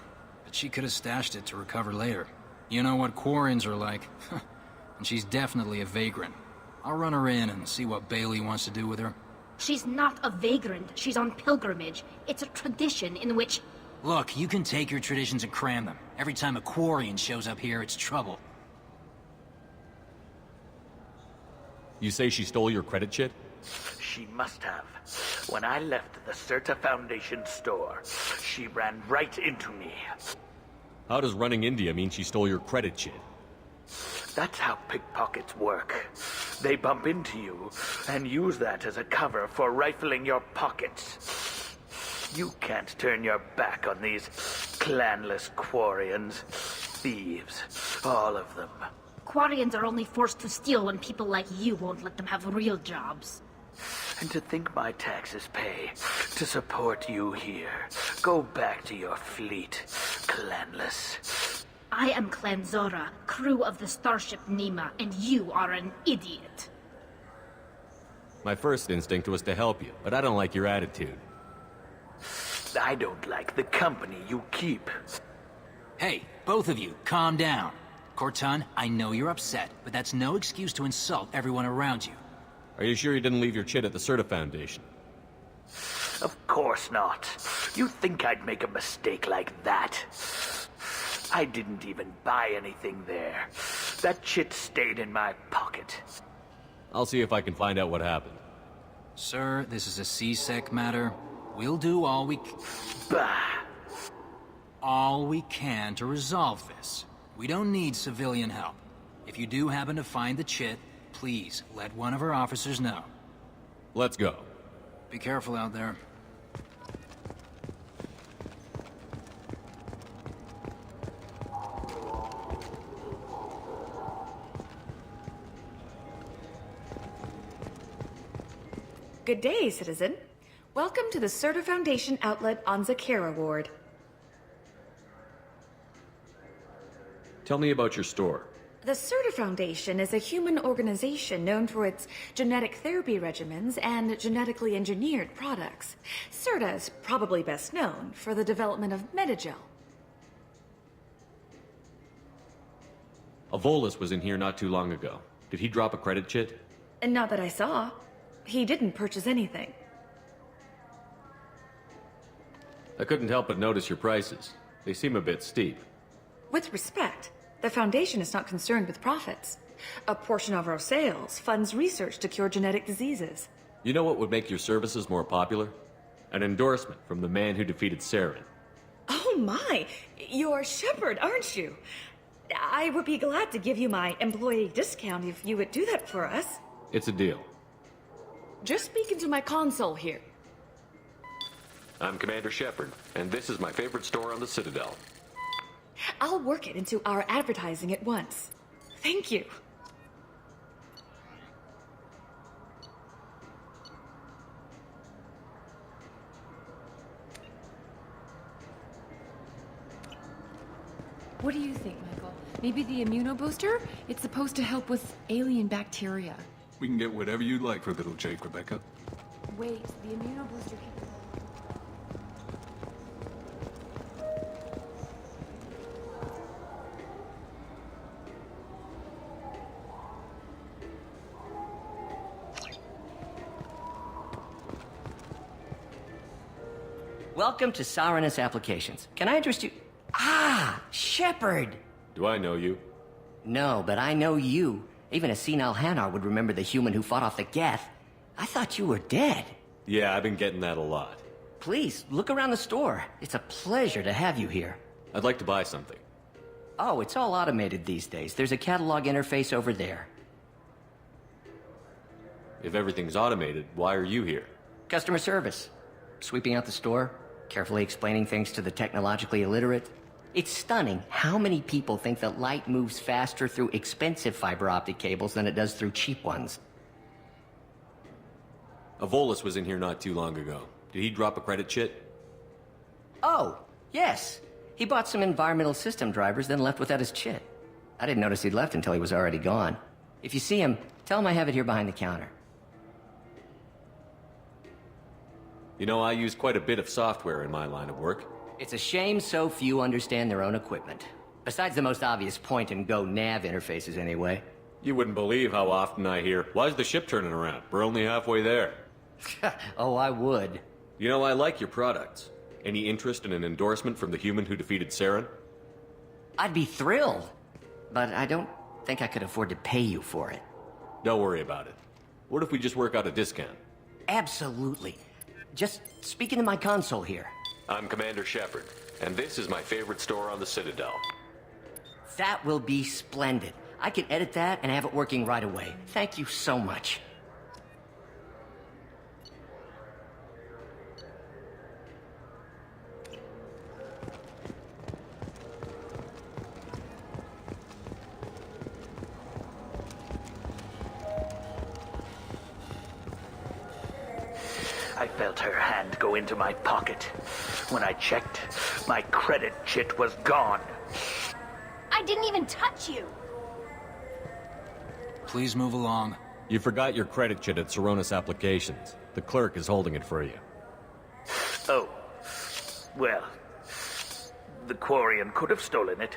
but she could have stashed it to recover later. You know what Quarians are like, and she's definitely a vagrant. I'll run her in and see what Bailey wants to do with her. She's not a vagrant, she's on pilgrimage. It's a tradition in which... Look, you can take your traditions and cram them. Every time a Quarian shows up here, it's trouble. You say she stole your credit chit? She must have. When I left the Serta Foundation store, she ran right into me. How does running into you mean she stole your credit chit? That's how pickpockets work. They bump into you and use that as a cover for rifling your pockets. You can't turn your back on these clanless Quarians. Thieves, all of them. Quarians are only forced to steal when people like you won't let them have real jobs. And to think my taxes pay to support you here. Go back to your fleet, clanless. I am Clan Zora, crew of the starship Nima, and you are an idiot. My first instinct was to help you, but I don't like your attitude. I don't like the company you keep. Hey, both of you, calm down. Corton, I know you're upset, but that's no excuse to insult everyone around you. Are you sure you didn't leave your chit at the Serta Foundation? Of course not. You think I'd make a mistake like that? I didn't even buy anything there. That chit stayed in my pocket. I'll see if I can find out what happened. Sir, this is a C-Sec matter. We'll do all we can to resolve this. We don't need civilian help. If you do happen to find the chit, please let one of our officers know. Let's go. Be careful out there. Good day, citizen. Welcome to the Serta Foundation outlet on Zakera Ward. Tell me about your store. The Serta Foundation is a human organization known for its genetic therapy regimens and genetically engineered products. Serta is probably best known for the development of Metagel. A Volus was in here not too long ago. Did he drop a credit chit? And not that I saw. He didn't purchase anything. I couldn't help but notice your prices. They seem a bit steep. With respect, the Foundation is not concerned with profits. A portion of our sales funds research to cure genetic diseases. You know what would make your services more popular? An endorsement from the man who defeated Saren. Oh my! You're Shepard, aren't you? I would be glad to give you my employee discount if you would do that for us. It's a deal. Just speak into my console here. I'm Commander Shepard, and this is my favorite store on the Citadel. I'll work it into our advertising at once. Thank you. What do you think, Michael? Maybe the immunobooster? It's supposed to help with alien bacteria. We can get whatever you'd like for little Jake, Rebecca. Wait, the immunobooster can... Welcome to Saranus Applications. Can I interest you? Ah, Shepard! Do I know you? No, but I know you. Even a senile Hanar would remember the human who fought off the Geth. I thought you were dead. Yeah, I've been getting that a lot. Please, look around the store. It's a pleasure to have you here. I'd like to buy something. Oh, it's all automated these days. There's a catalog interface over there. If everything's automated, why are you here? Customer service. Sweeping out the store, carefully explaining things to the technologically illiterate. It's stunning how many people think that light moves faster through expensive fiber optic cables than it does through cheap ones. Avolis was in here not too long ago. Did he drop a credit chit? Oh, yes. He bought some environmental system drivers, then left without his chit. I didn't notice he'd left until he was already gone. If you see him, tell him I have it here behind the counter. You know, I use quite a bit of software in my line of work. It's a shame so few understand their own equipment. Besides the most obvious point-and-go nav interfaces, anyway. You wouldn't believe how often I hear, "Why's the ship turning around? We're only halfway there." Oh, I would. You know, I like your products. Any interest in an endorsement from the human who defeated Saren? I'd be thrilled. But I don't think I could afford to pay you for it. Don't worry about it. What if we just work out a discount? Absolutely. Just speak into my console here. I'm Commander Shepard, and this is my favorite store on the Citadel. That will be splendid. I can edit that and have it working right away. Thank you so much. I felt her hand go into my pocket. When I checked, my credit chit was gone. I didn't even touch you. Please move along. You forgot your credit chit at Saronis Applications. The clerk is holding it for you. Oh. Well, the Quarian could have stolen it.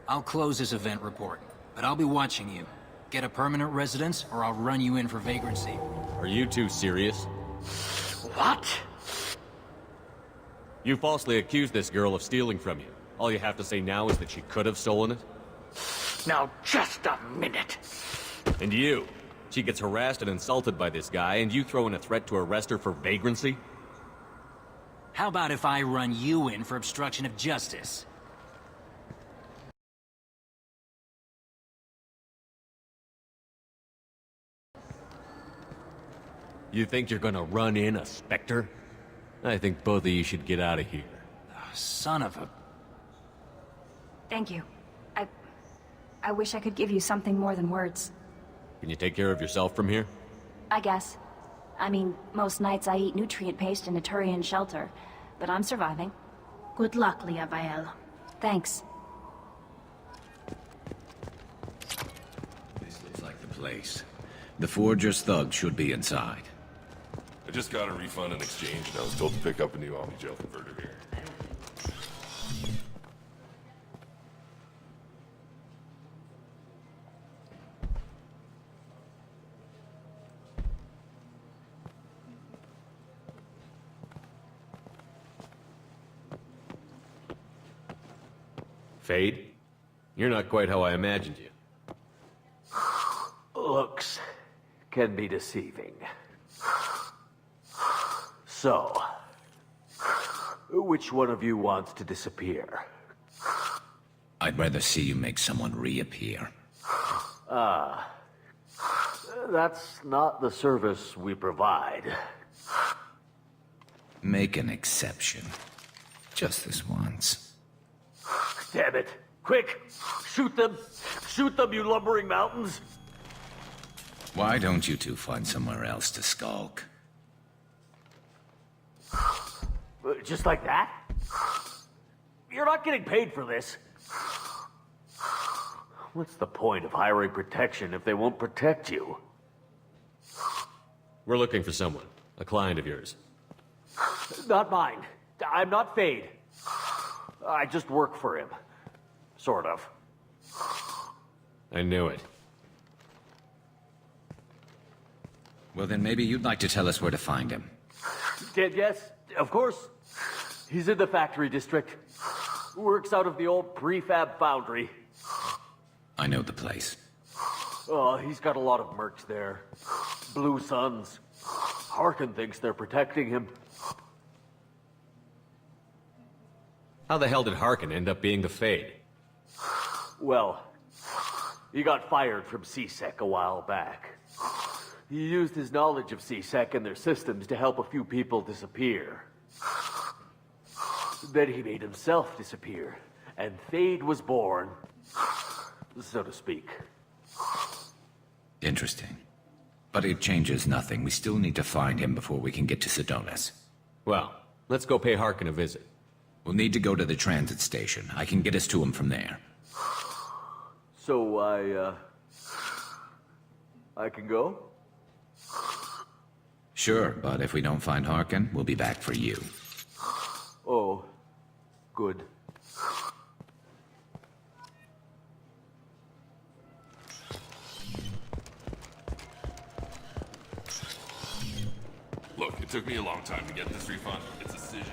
I'll close this event report, but I'll be watching you. Get a permanent residence, or I'll run you in for vagrancy. Are you two serious? What? You falsely accused this girl of stealing from you. All you have to say now is that she could have stolen it? Now, just a minute. And you? She gets harassed and insulted by this guy, and you throw in a threat to arrest her for vagrancy? How about if I run you in for obstruction of justice? You think you're gonna run in a Spectre? I think both of you should get out of here. Son of a... Thank you. I wish I could give you something more than words. Can you take care of yourself from here? I guess. I mean, most nights I eat nutrient paste in a Turian shelter, but I'm surviving. Good luck, Liabael. Thanks. This looks like the place. The Forger's thugs should be inside. I just got a refund in exchange, and I was told to pick up a new Omni-Gel converter here. Fade? You're not quite how I imagined you. Looks can be deceiving. So, which one of you wants to disappear? I'd rather see you make someone reappear. That's not the service we provide. Make an exception. Just this once. Damn it. Quick! Shoot them! Shoot them, you lumbering mountains! Why don't you two find somewhere else to skulk? Just like that? You're not getting paid for this. What's the point of hiring protection if they won't protect you? We're looking for someone. A client of yours. Not mine. I'm not Fade. I just work for him. Sort of. I knew it. Well, then maybe you'd like to tell us where to find him. Yes, of course. He's in the factory district. Works out of the old prefab foundry. I know the place. Oh, he's got a lot of mercs there. Blue Suns. Harkin thinks they're protecting him. How the hell did Harkin end up being the Fade? Well, he got fired from C-Sec a while back. He used his knowledge of C-Sec and their systems to help a few people disappear. Then he made himself disappear, and Thane was born, so to speak. Interesting. But it changes nothing. We still need to find him before we can get to Sidonis. Well, let's go pay Harkin a visit. We'll need to go to the transit station. I can get us to him from there. So I can go? Sure, but if we don't find Harkin, we'll be back for you. Oh, good. Look, it took me a long time to get this refund. It's a decision.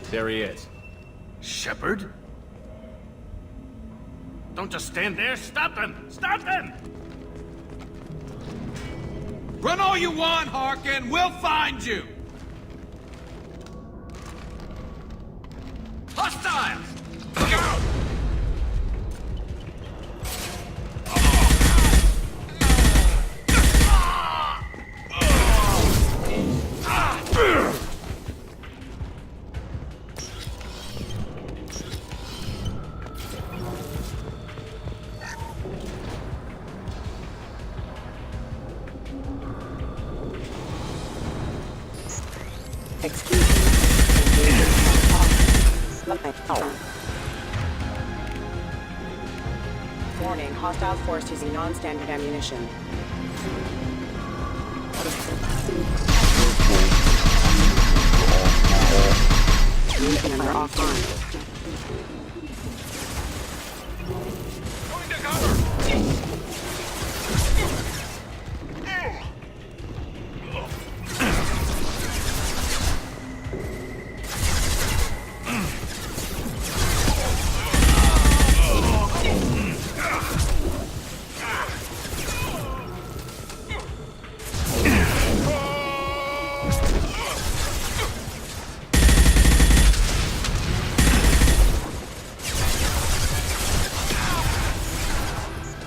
There he is. Shepard? Don't just stand there. Stop them! Stop them! Run all you want, Harkin. We'll find you. Hostiles! Go! Warning, hostile force using non-standard ammunition. Unit member offline. Going to cover!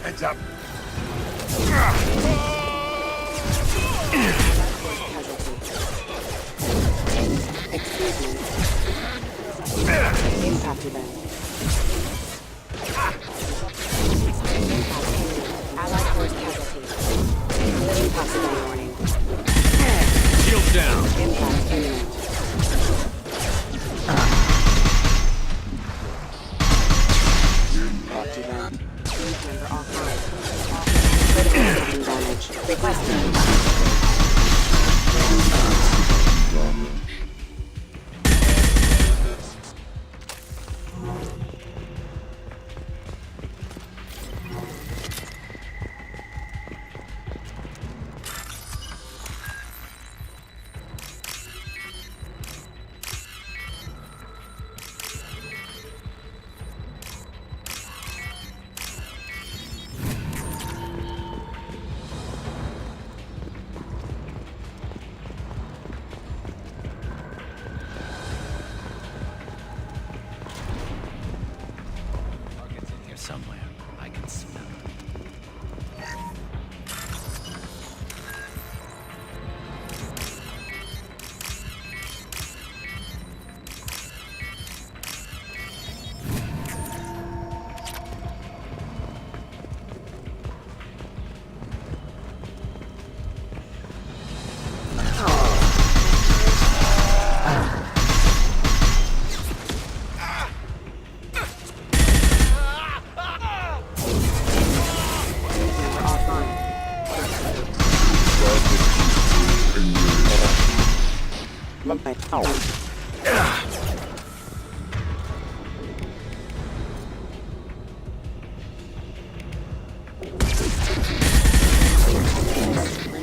Heads up. Excuse me. Impact event. Allied force casualty. Impossible warning. Shield down. Impact imminent. Impact event. Unit member offline. Critical system damage. Requesting.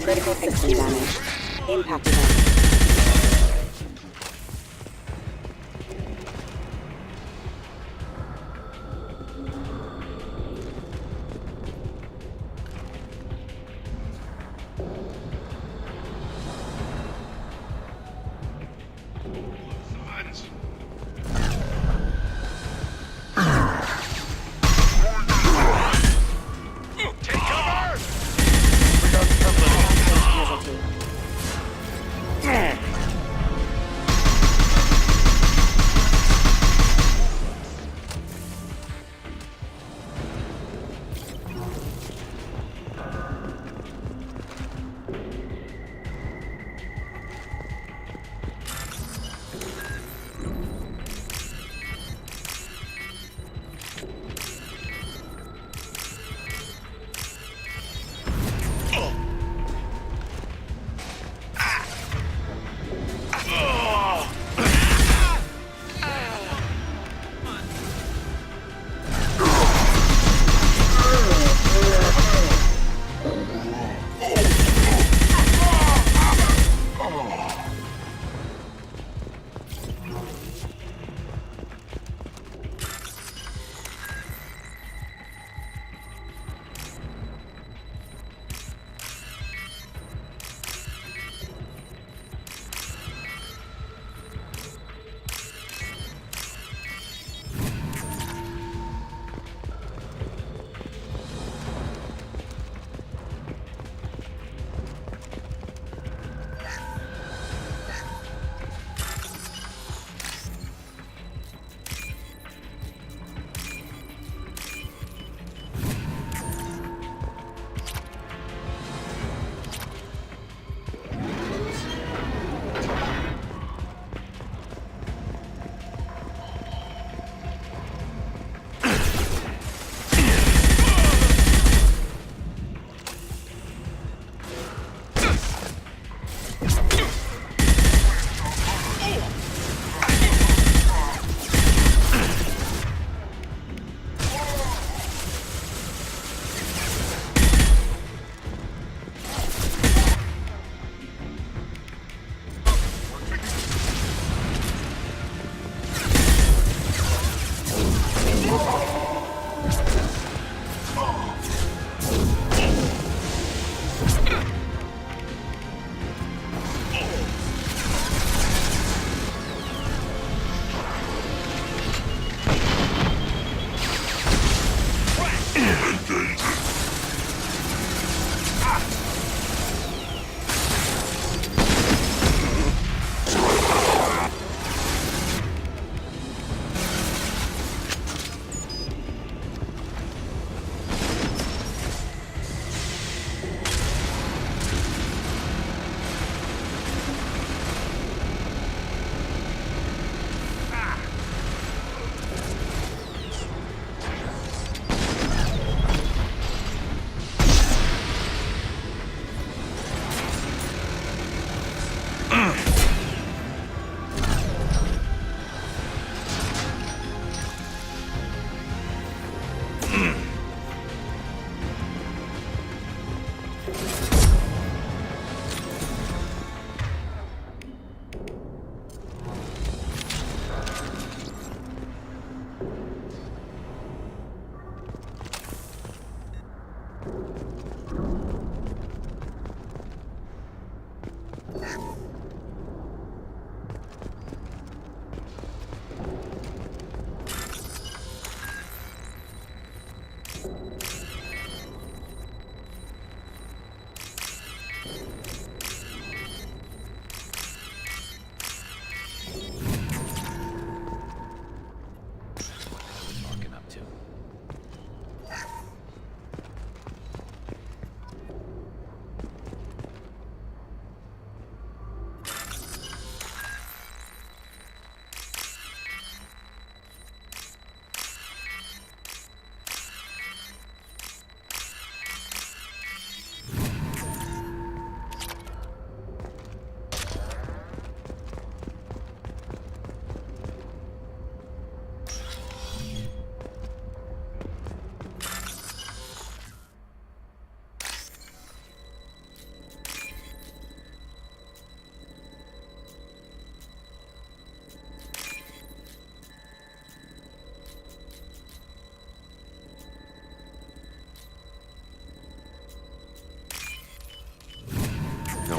Critical system damage. Impact event.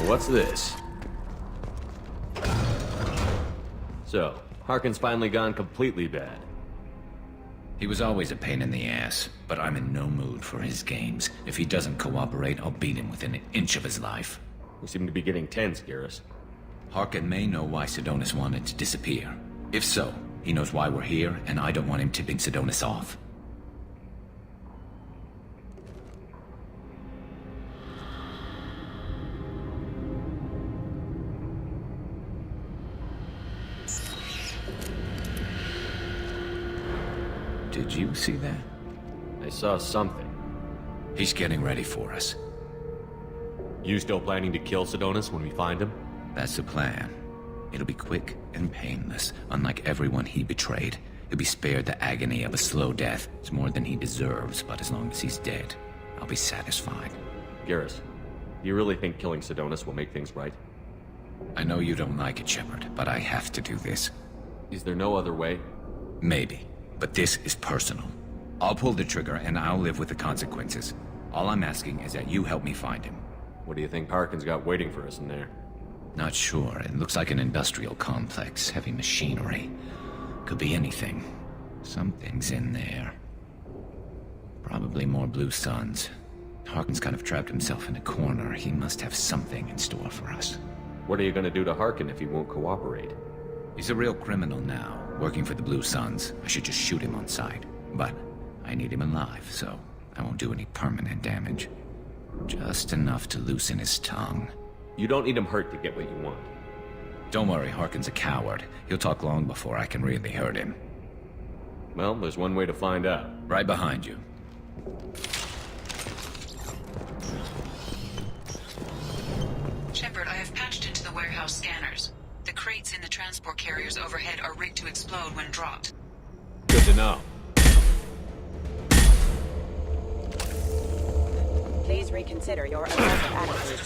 what's this? So, Harkin's finally gone completely bad. He was always a pain in the ass, but I'm in no mood for his games. If he doesn't cooperate, I'll beat him within an inch of his life. We seem to be getting tense, Garrus. Harkin may know why Sidonis wanted to disappear. If so, he knows why we're here, and I don't want him tipping Sidonis off. Did you see that? I saw something. He's getting ready for us. You still planning to kill Sidonis when we find him? That's the plan. It'll be quick and painless, unlike everyone he betrayed. He'll be spared the agony of a slow death. It's more than he deserves, but as long as he's dead, I'll be satisfied. Garrus, do you really think killing Sidonis will make things right? I know you don't like it, Shepard, but I have to do this. Is there no other way? Maybe, but this is personal. I'll pull the trigger and I'll live with the consequences. All I'm asking is that you help me find him. What do you think Harkin's got waiting for us in there? Not sure. It looks like an industrial complex, heavy machinery. Could be anything. Something's in there. Probably more Blue Suns. Harkin's kind of trapped himself in a corner. He must have something in store for us. What are you gonna do to Harkin if he won't cooperate? He's a real criminal now, working for the Blue Suns. I should just shoot him on sight. But I need him alive, so I won't do any permanent damage. Just enough to loosen his tongue. You don't need him hurt to get what you want. Don't worry, Harkin's a coward. He'll talk long before I can really hurt him. Well, there's one way to find out. Right behind you. Shepard, I have patched into the warehouse scanners. The crates in the transport carriers overhead are rigged to explode when dropped. Good to know. Please reconsider your aggressive attitude.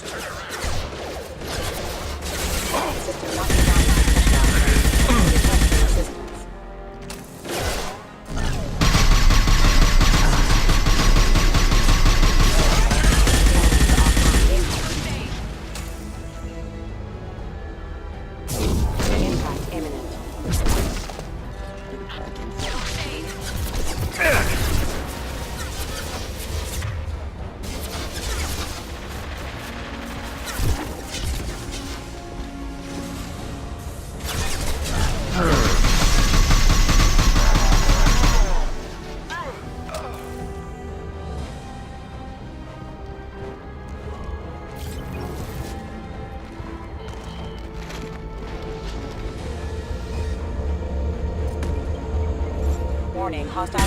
System not designed to shutdown. Requesting assistance. Impact imminent. Warning, hostile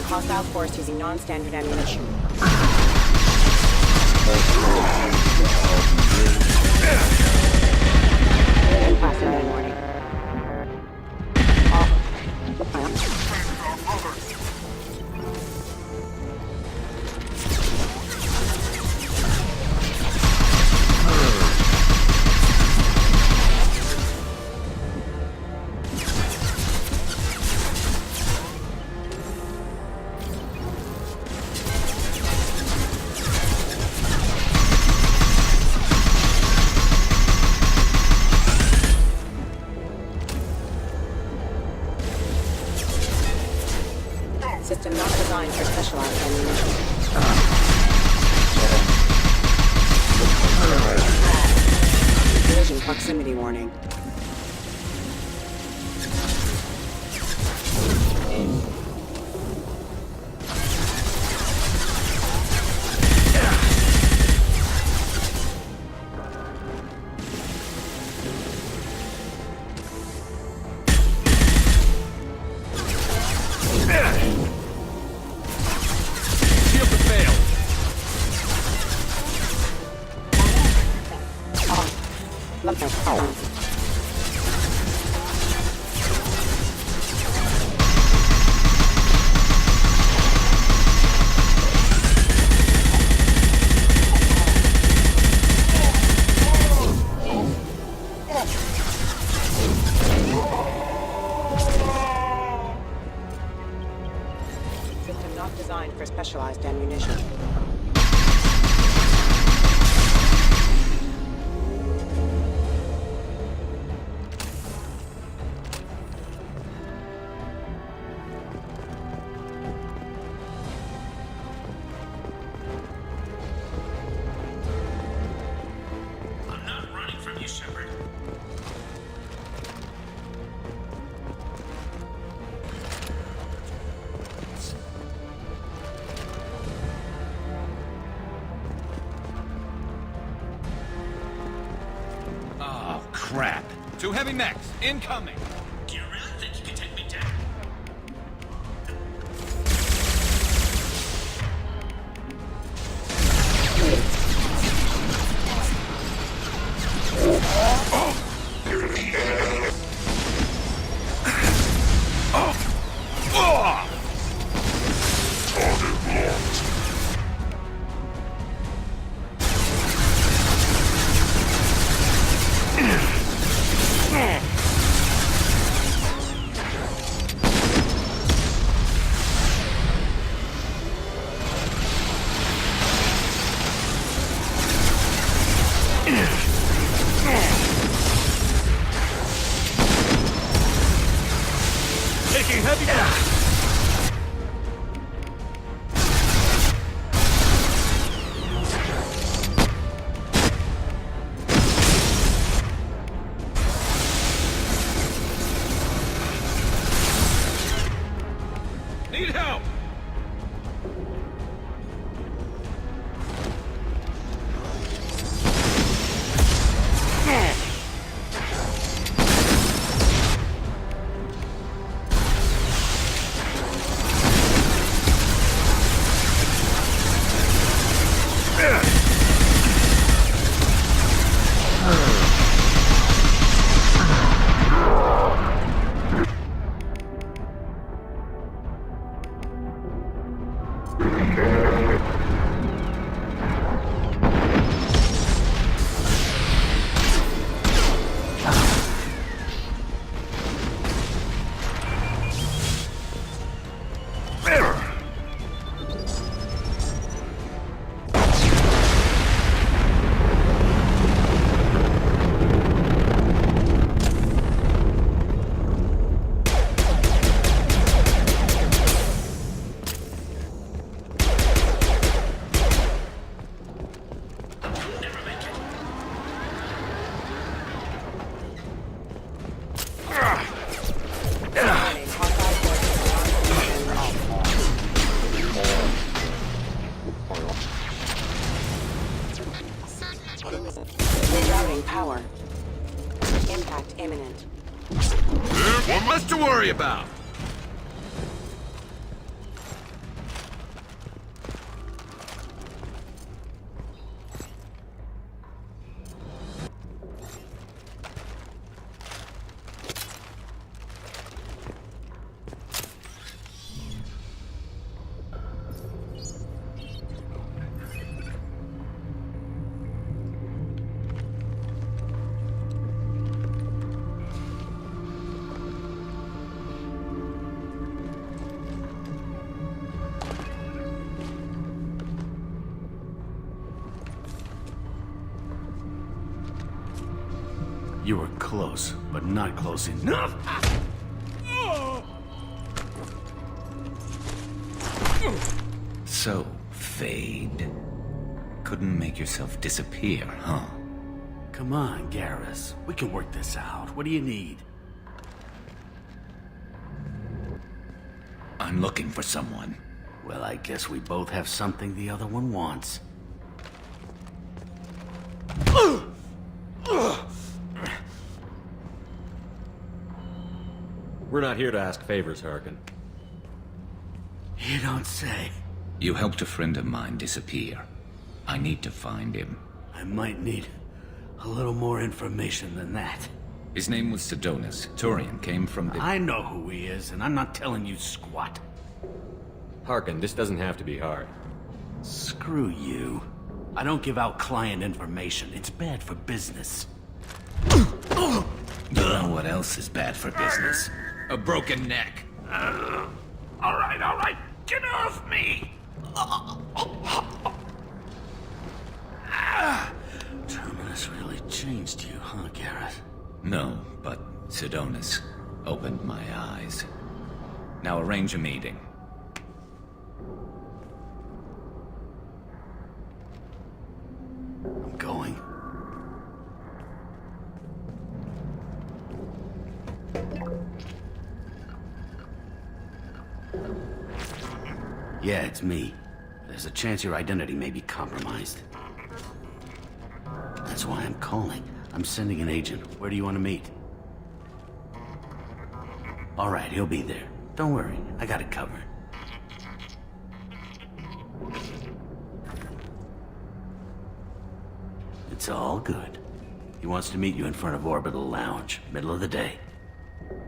hostile force using non-standard ammunition. Pass in warning. System not designed for specialized ammunition. Collision proximity warning. Shield to fail. System not designed for specialized ammunition. I'm not running from you, Shepard. Oh, crap. Two heavy mechs, incoming. Do you really think you can take me down? Taking heavy damage. Need help. Rerouting power. Impact imminent. One less to worry about. You were close, but not close enough. So, Fade. Couldn't make yourself disappear, huh? Come on, Garrus. We can work this out. What do you need? I'm looking for someone. Well, I guess we both have something the other one wants. We're not here to ask favors, Harkin. You don't say. You helped a friend of mine disappear. I need to find him. I might need A little more information than that. His name was Sidonus. Turian came from the... I know who he is, and I'm not telling you squat. Harkin, this doesn't have to be hard. Screw you. I don't give out client information. It's bad for business. You know what else is bad for business? A broken neck. All right. Get off me! Terminus really changed you, huh, Garrus? No, but Sidonus opened my eyes. Now arrange a meeting. I'm going. Yeah, it's me. There's a chance your identity may be compromised. That's why I'm calling. I'm sending an agent. Where do you want to meet? All right, he'll be there. Don't worry, I got it covered. It's all good. He wants to meet you in front of Orbital Lounge, middle of the day.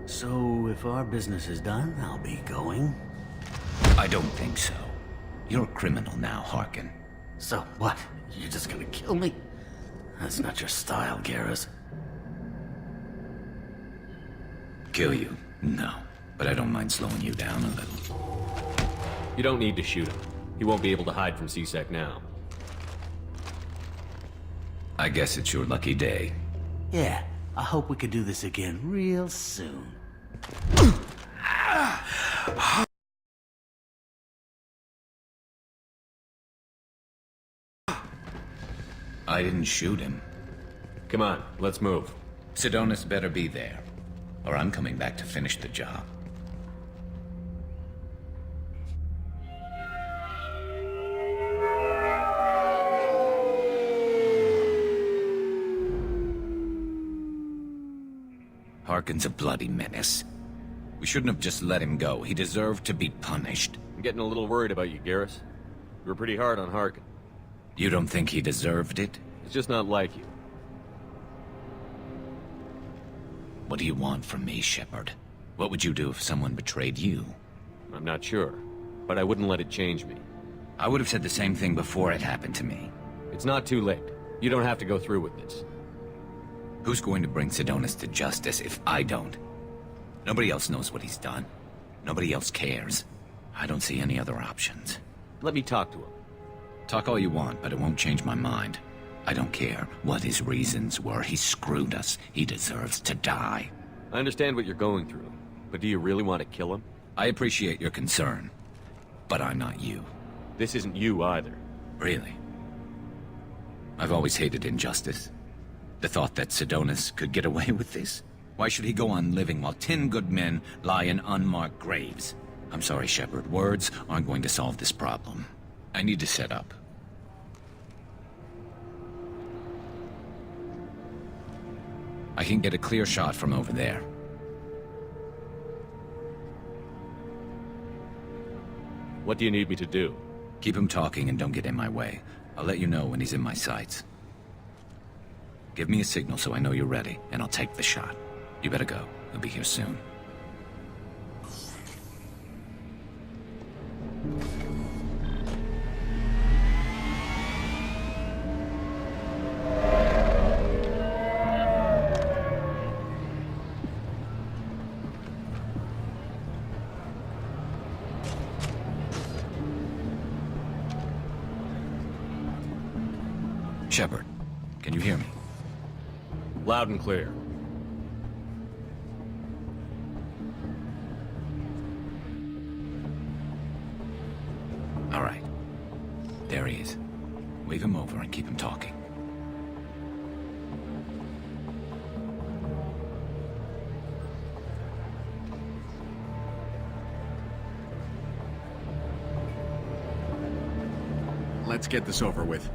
So, if our business is done, I'll be going. I don't think so. You're a criminal now, Harkin. So what? You're just gonna kill me? That's not your style, Garrus. Kill you? No. But I don't mind slowing you down a little. You don't need to shoot him. He won't be able to hide from C-Sec now. I guess it's your lucky day. Yeah, I hope we could do this again real soon. I didn't shoot him. Come on, let's move. Sidonus better be there, or I'm coming back to finish the job. Harkin's a bloody menace. We shouldn't have just let him go. He deserved to be punished. I'm getting a little worried about you, Garrus. You were pretty hard on Harkin. You don't think he deserved it? It's just not like you. What do you want from me, Shepard? What would you do if someone betrayed you? I'm not sure, but I wouldn't let it change me. I would have said the same thing before it happened to me. It's not too late. You don't have to go through with this. Who's going to bring Sidonus to justice if I don't? Nobody else knows what he's done. Nobody else cares. I don't see any other options. Let me talk to him. Talk all you want, but it won't change my mind. I don't care what his reasons were. He screwed us. He deserves to die. I understand what you're going through, but do you really want to kill him? I appreciate your concern, but I'm not you. This isn't you either. Really? I've always hated injustice. The thought that Sidonus could get away with this? Why should he go on living while 10 good men lie in unmarked graves? I'm sorry, Shepard. Words aren't going to solve this problem. I need to set up. I can get a clear shot from over there. What do you need me to do? Keep him talking and don't get in my way. I'll let you know when he's in my sights. Give me a signal so I know you're ready, and I'll take the shot. You better go. He'll be here soon. Shepard, can you hear me? Loud and clear. All right. There he is. Wave him over and keep him talking. Let's get this over with.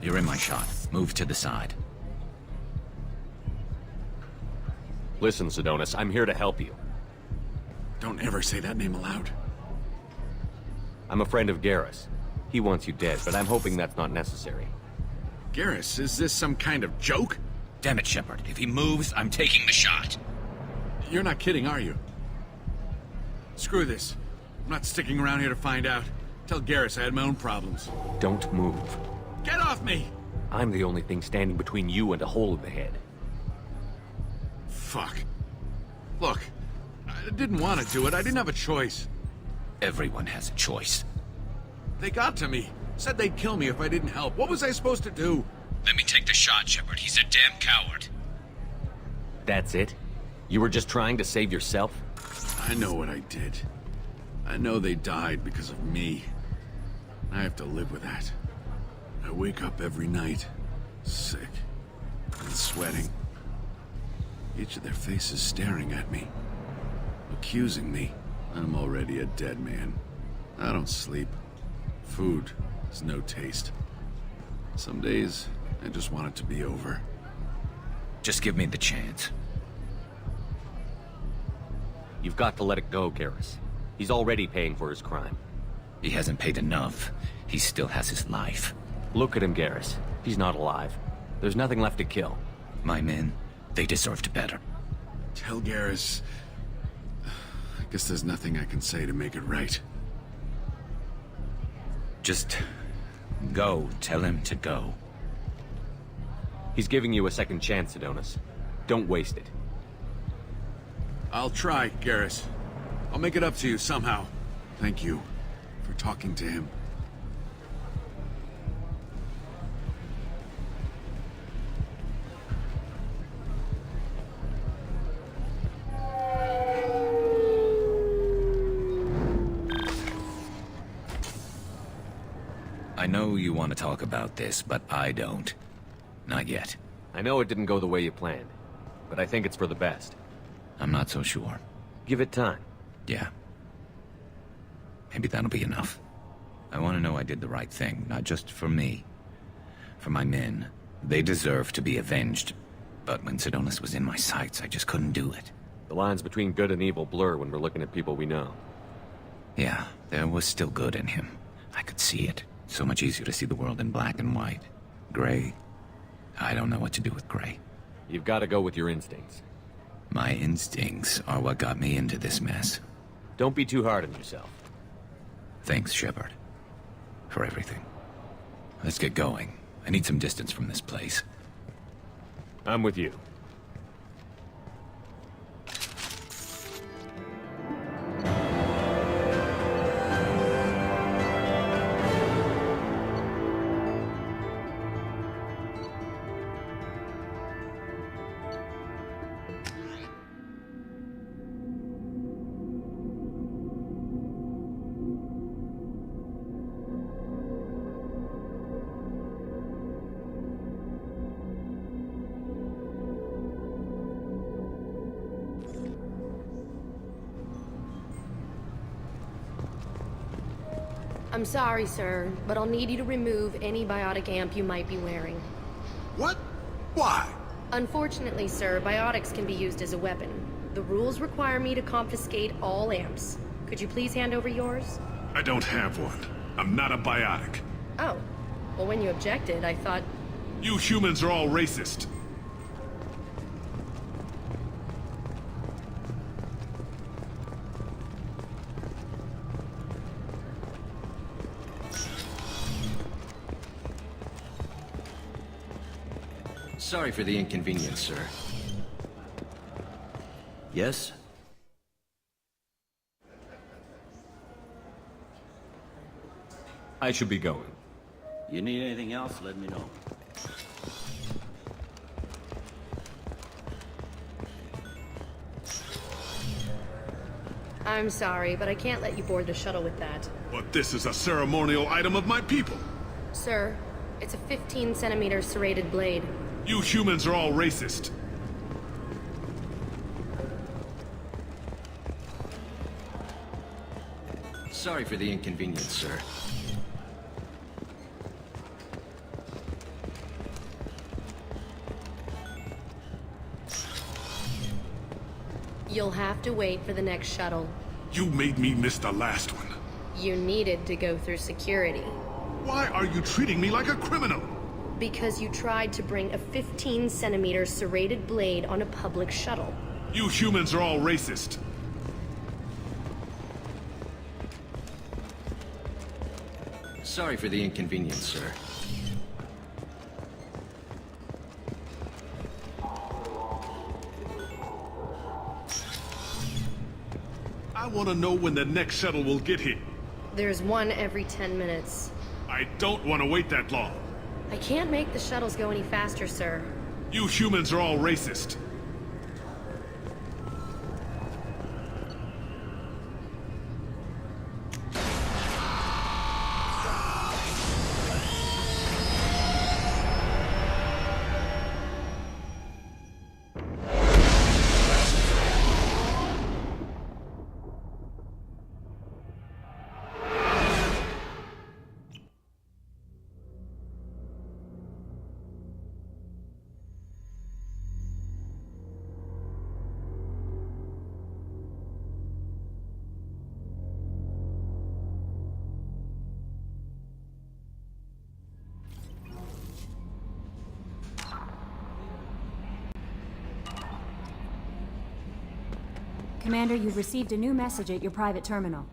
You're in my shot. Move to the side. Listen, Sidonus, I'm here to help you. Don't ever say that name aloud. I'm a friend of Garrus. He wants you dead, but I'm hoping that's not necessary. Garrus, is this some kind of joke? Damn it, Shepard. If he moves, I'm taking the shot. You're not kidding, are you? Screw this. I'm not sticking around here to find out. Tell Garrus I had my own problems. Don't move. Get off me! I'm the only thing standing between you and a hole in the head. Fuck. Look, I didn't want to do it. I didn't have a choice. Everyone has a choice. They got to me. Said they'd kill me if I didn't help. What was I supposed to do? Let me take the shot, Shepard. He's a damn coward. That's it? You were just trying to save yourself? I know what I did. I know they died because of me. I have to live with that. I wake up every night, sick and sweating. Each of their faces staring at me, accusing me. I'm already a dead man. I don't sleep. Food has no taste. Some days, I just want it to be over. Just give me the chance. You've got to let it go, Garrus. He's already paying for his crime. He hasn't paid enough. He still has his life. Look at him, Garrus. He's not alive. There's nothing left to kill. My men, they deserved better. Tell Garrus... I guess there's nothing I can say to make it right. Just... go. Tell him to go. He's giving you a second chance, Adonis. Don't waste it. I'll try, Garrus. I'll make it up to you somehow. Thank you for talking to him. I know you want to talk about this, but I don't. Not yet. I know it didn't go the way you planned, but I think it's for the best. I'm not so sure. Give it time. Yeah. Maybe that'll be enough. I want to know I did the right thing, not just for me. For my men. They deserve to be avenged. But when Sidonis was in my sights, I just couldn't do it. The lines between good and evil blur when we're looking at people we know. Yeah, there was still good in him. I could see it. So much easier to see the world in black and white. Gray. I don't know what to do with gray. You've got to go with your instincts. My instincts are what got me into this mess. Don't be too hard on yourself. Thanks, Shepard. For everything. Let's get going. I need some distance from this place. I'm with you. I'm sorry, sir, but I'll need you to remove any biotic amp you might be wearing. What? Why? Unfortunately, sir, biotics can be used as a weapon. The rules require me to confiscate all amps. Could you please hand over yours? I don't have one. I'm not a biotic. Oh. Well, when you objected, I thought... You humans are all racist. Sorry for the inconvenience, sir. Yes? I should be going. You need anything else, let me know. I'm sorry, but I can't let you board the shuttle with that. But this is a ceremonial item of my people. Sir, it's a 15-centimeter serrated blade. You humans are all racist. Sorry for the inconvenience, sir. You'll have to wait for the next shuttle. You made me miss the last one. You needed to go through security. Why are you treating me like a criminal? Because you tried to bring a 15-centimeter serrated blade on a public shuttle. You humans are all racist. Sorry for the inconvenience, sir. I want to know when the next shuttle will get here. There's one every 10 minutes. I don't want to wait that long. I can't make the shuttles go any faster, sir. You humans are all racist. Commander, you've received a new message at your private terminal.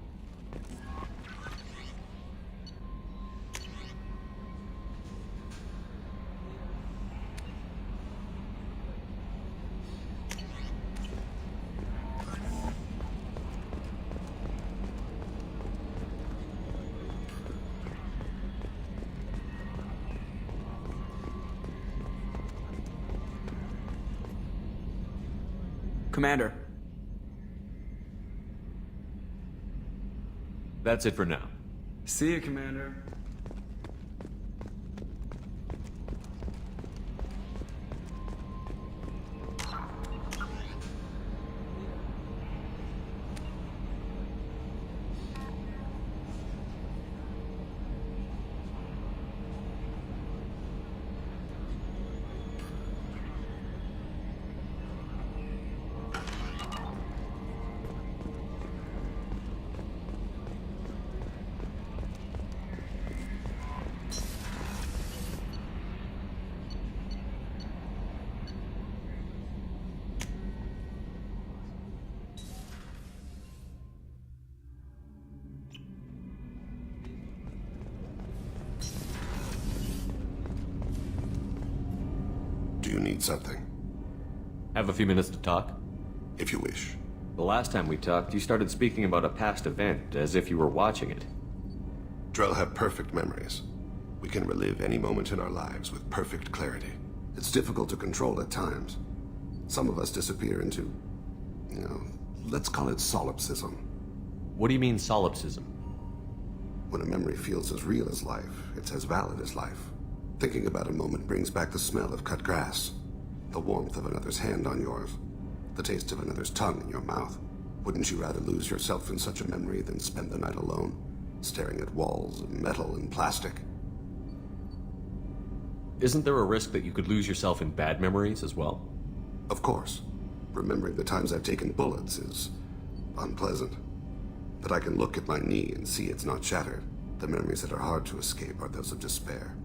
Commander. That's it for now. See you, Commander. Do you need something? Have a few minutes to talk? If you wish. The last time we talked, you started speaking about a past event, as if you were watching it. Drell have perfect memories. We can relive any moment in our lives with perfect clarity. It's difficult to control at times. Some of us disappear into, let's call it solipsism. What do you mean, solipsism? When a memory feels as real as life, it's as valid as life. Thinking about a moment brings back the smell of cut grass, the warmth of another's hand on yours, the taste of another's tongue in your mouth. Wouldn't you rather lose yourself in such a memory than spend the night alone, staring at walls of metal and plastic? Isn't there a risk that you could lose yourself in bad memories as well? Of course. Remembering the times I've taken bullets is unpleasant. But I can look at my knee and see it's not shattered. The memories that are hard to escape are those of despair.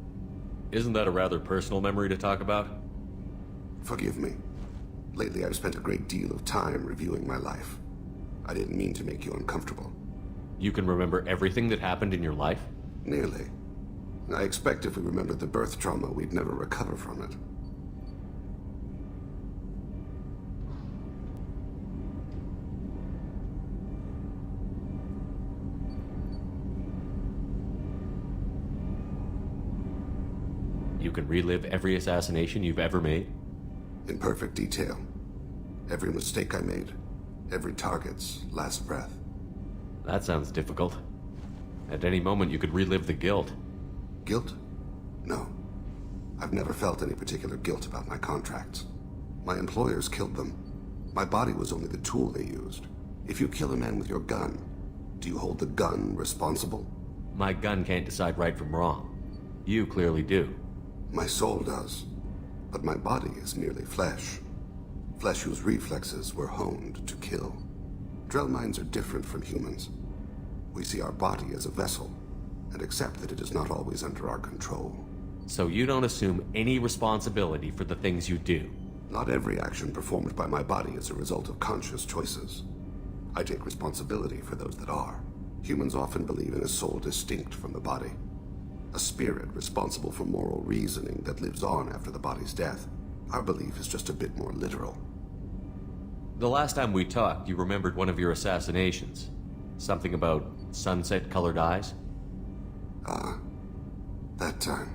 Isn't that a rather personal memory to talk about? Forgive me. Lately I've spent a great deal of time reviewing my life. I didn't mean to make you uncomfortable. You can remember everything that happened in your life? Nearly. I expect if we remembered the birth trauma, we'd never recover from it. You can relive every assassination you've ever made? In perfect detail. Every mistake I made. Every target's last breath. That sounds difficult. At any moment you could relive the guilt. Guilt? No. I've never felt any particular guilt about my contracts. My employers killed them. My body was only the tool they used. If you kill a man with your gun, do you hold the gun responsible? My gun can't decide right from wrong. You clearly do. My soul does. But my body is merely flesh. Flesh whose reflexes were honed to kill. Drell minds are different from humans. We see our body as a vessel, and accept that it is not always under our control. So you don't assume any responsibility for the things you do? Not every action performed by my body is a result of conscious choices. I take responsibility for those that are. Humans often believe in a soul distinct from the body. A spirit responsible for moral reasoning that lives on after the body's death. Our belief is just a bit more literal. The last time we talked, you remembered one of your assassinations. Something about sunset-colored eyes? That time.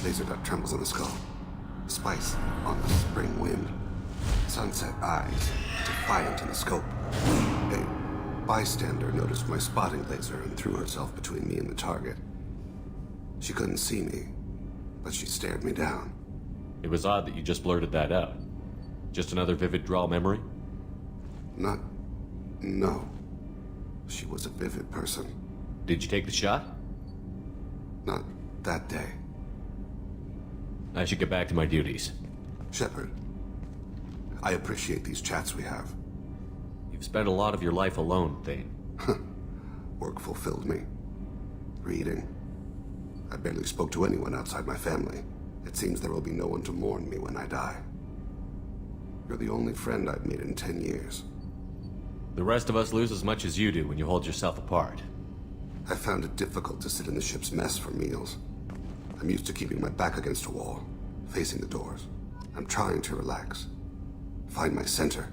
Laser dot trembles on the skull. Spice on the spring wind. Sunset eyes, defiant in the scope. A bystander noticed my spotting laser and threw herself between me and the target. She couldn't see me, but she stared me down. It was odd that you just blurted that out. Just another vivid draw memory? No. She was a vivid person. Did you take the shot? Not that day. I should get back to my duties. Shepard, I appreciate these chats we have. You've spent a lot of your life alone, Thane. Work fulfilled me. Reading. I barely spoke to anyone outside my family. It seems there will be no one to mourn me when I die. You're the only friend I've made in 10 years. The rest of us lose as much as you do when you hold yourself apart. I found it difficult to sit in the ship's mess for meals. I'm used to keeping my back against a wall, facing the doors. I'm trying to relax. Find my center.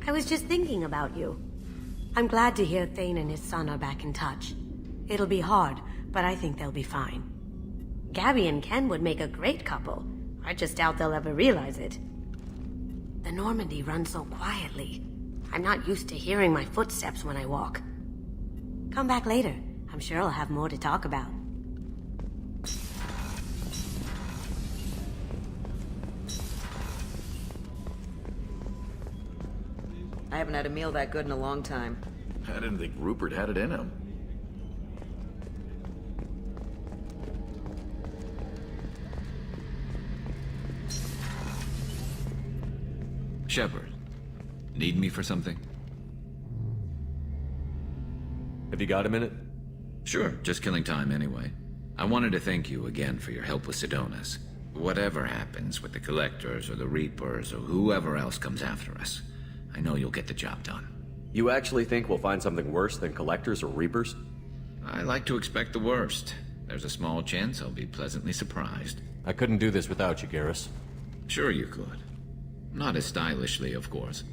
I was just thinking about you. I'm glad to hear Thane and his son are back in touch. It'll be hard, but I think they'll be fine. Gabby and Ken would make a great couple. I just doubt they'll ever realize it. The Normandy runs so quietly. I'm not used to hearing my footsteps when I walk. Come back later. I'm sure I'll have more to talk about. I haven't had a meal that good in a long time. I didn't think Rupert had it in him. Shepard, need me for something? Have you got a minute? Sure, just killing time anyway. I wanted to thank you again for your help with Sidonis. Whatever happens with the Collectors or the Reapers or whoever else comes after us, I know you'll get the job done. You actually think we'll find something worse than Collectors or Reapers? I like to expect the worst. There's a small chance I'll be pleasantly surprised. I couldn't do this without you, Garrus. Sure you could. Not as stylishly, of course.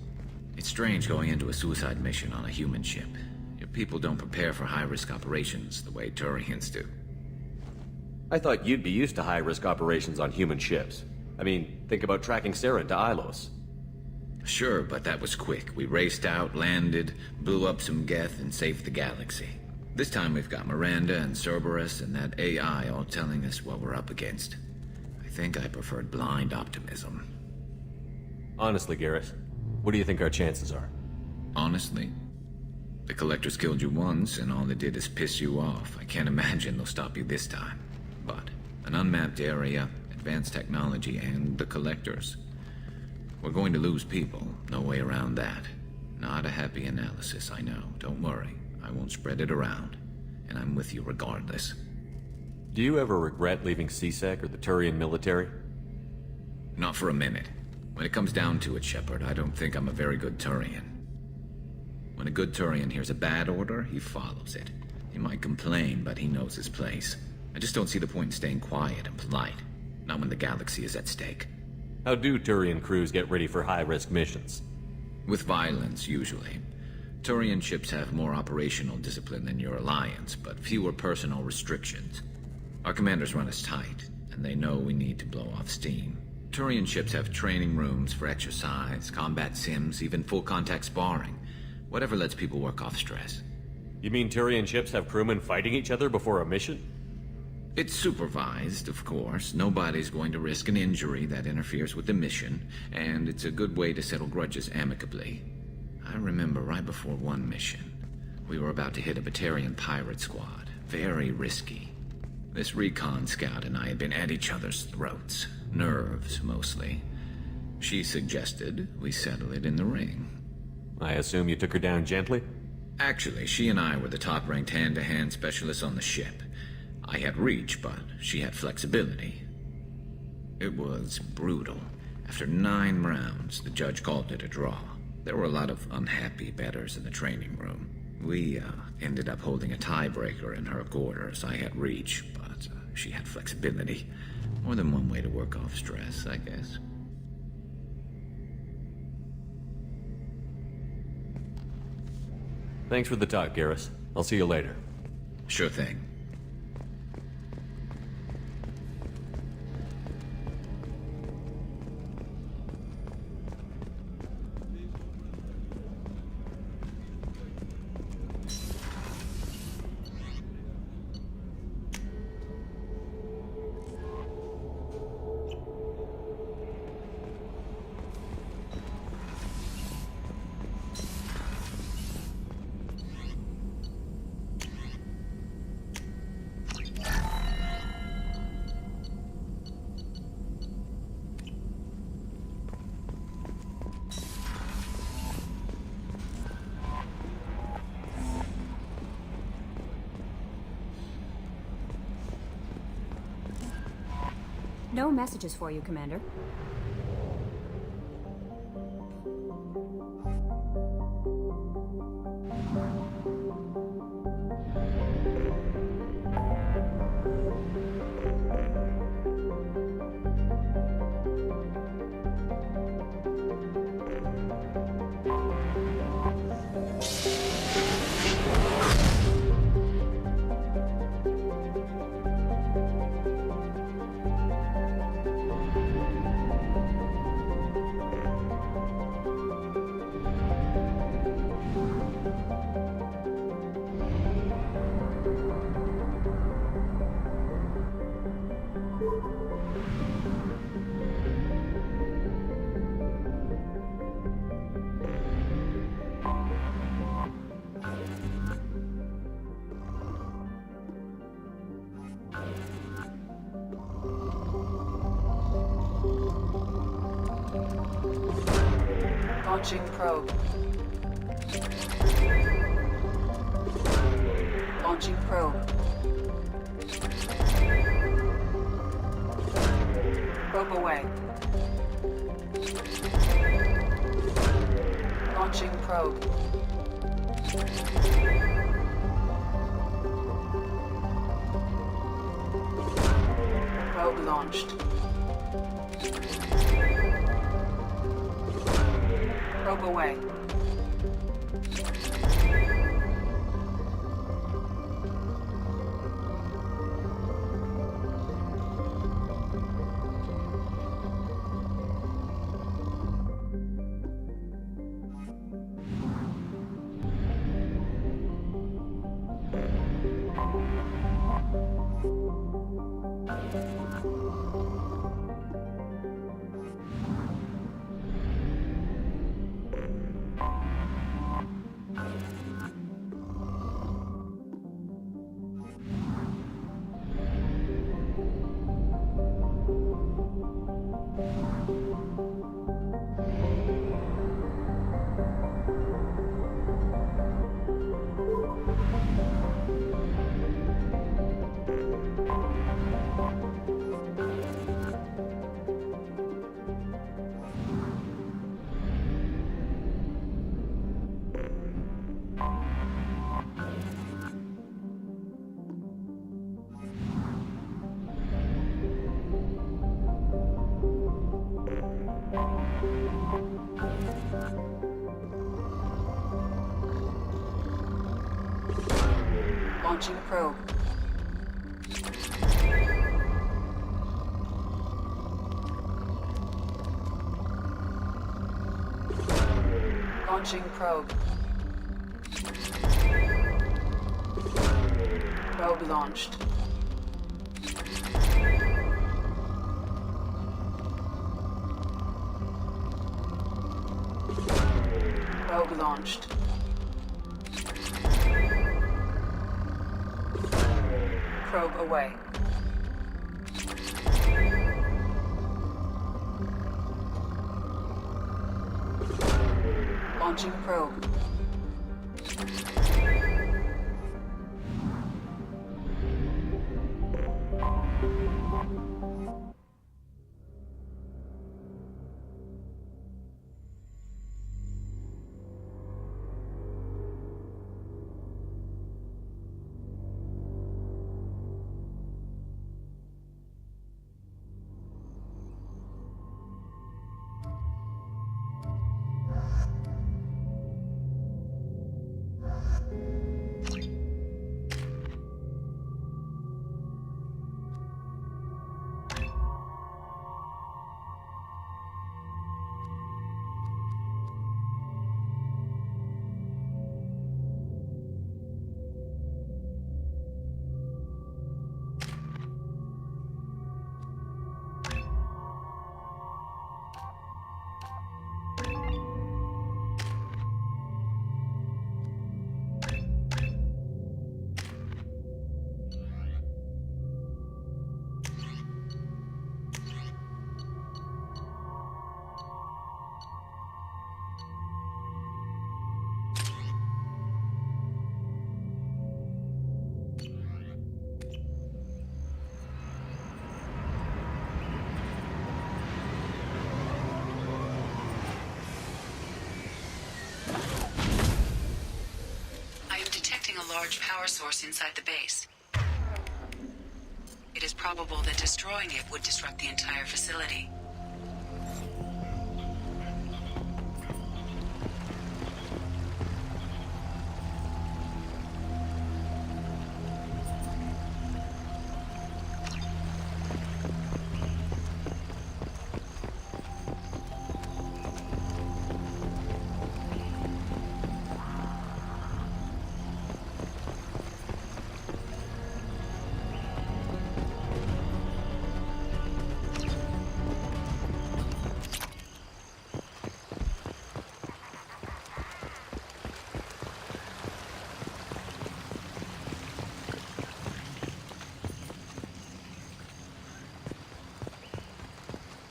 It's strange going into a suicide mission on a human ship. Your people don't prepare for high-risk operations the way Turians do. I thought you'd be used to high-risk operations on human ships. I mean, think about tracking Sarah into Ilos. Sure, but that was quick. We raced out, landed, blew up some Geth, and saved the galaxy. This time we've got Miranda and Cerberus and that AI all telling us what we're up against. I think I preferred blind optimism. Honestly, Garrus, what do you think our chances are? Honestly? The Collectors killed you once, and all they did is piss you off. I can't imagine they'll stop you this time. But an unmapped area, advanced technology, and the Collectors. We're going to lose people, no way around that. Not a happy analysis, I know. Don't worry, I won't spread it around. And I'm with you regardless. Do you ever regret leaving CSEC or the Turian military? Not for a minute. When it comes down to it, Shepard, I don't think I'm a very good Turian. When a good Turian hears a bad order, he follows it. He might complain, but he knows his place. I just don't see the point in staying quiet and polite. Not when the galaxy is at stake. How do Turian crews get ready for high-risk missions? With violence, usually. Turian ships have more operational discipline than your alliance, but fewer personal restrictions. Our commanders run us tight, and they know we need to blow off steam. Turian ships have training rooms for exercise, combat sims, even full-contact sparring. Whatever lets people work off stress. You mean Turian ships have crewmen fighting each other before a mission? It's supervised, of course. Nobody's going to risk an injury that interferes with the mission, and it's a good way to settle grudges amicably. I remember right before one mission, we were about to hit a Batarian pirate squad. Very risky. This recon scout and I had been at each other's throats. Nerves, mostly. She suggested we settle it in the ring. I assume you took her down gently? Actually, she and I were the top-ranked hand-to-hand specialists on the ship. I had reach, but she had flexibility. It was brutal. After 9 rounds, the judge called it a draw. There were a lot of unhappy bettors in the training room. We ended up holding a tiebreaker in her quarters. I had reach, but she had flexibility. More than one way to work off stress, I guess. Thanks for the talk, Garrus. I'll see you later. Sure thing. No messages for you, Commander. Launching probe. Launching probe. Probe away. Launching probe. Probe launched. Probe away. Launching probe. Launching probe. Probe launched. Probe launched. Probe away. Launching probe. A large power source inside the base. It is probable that destroying it would disrupt the entire facility.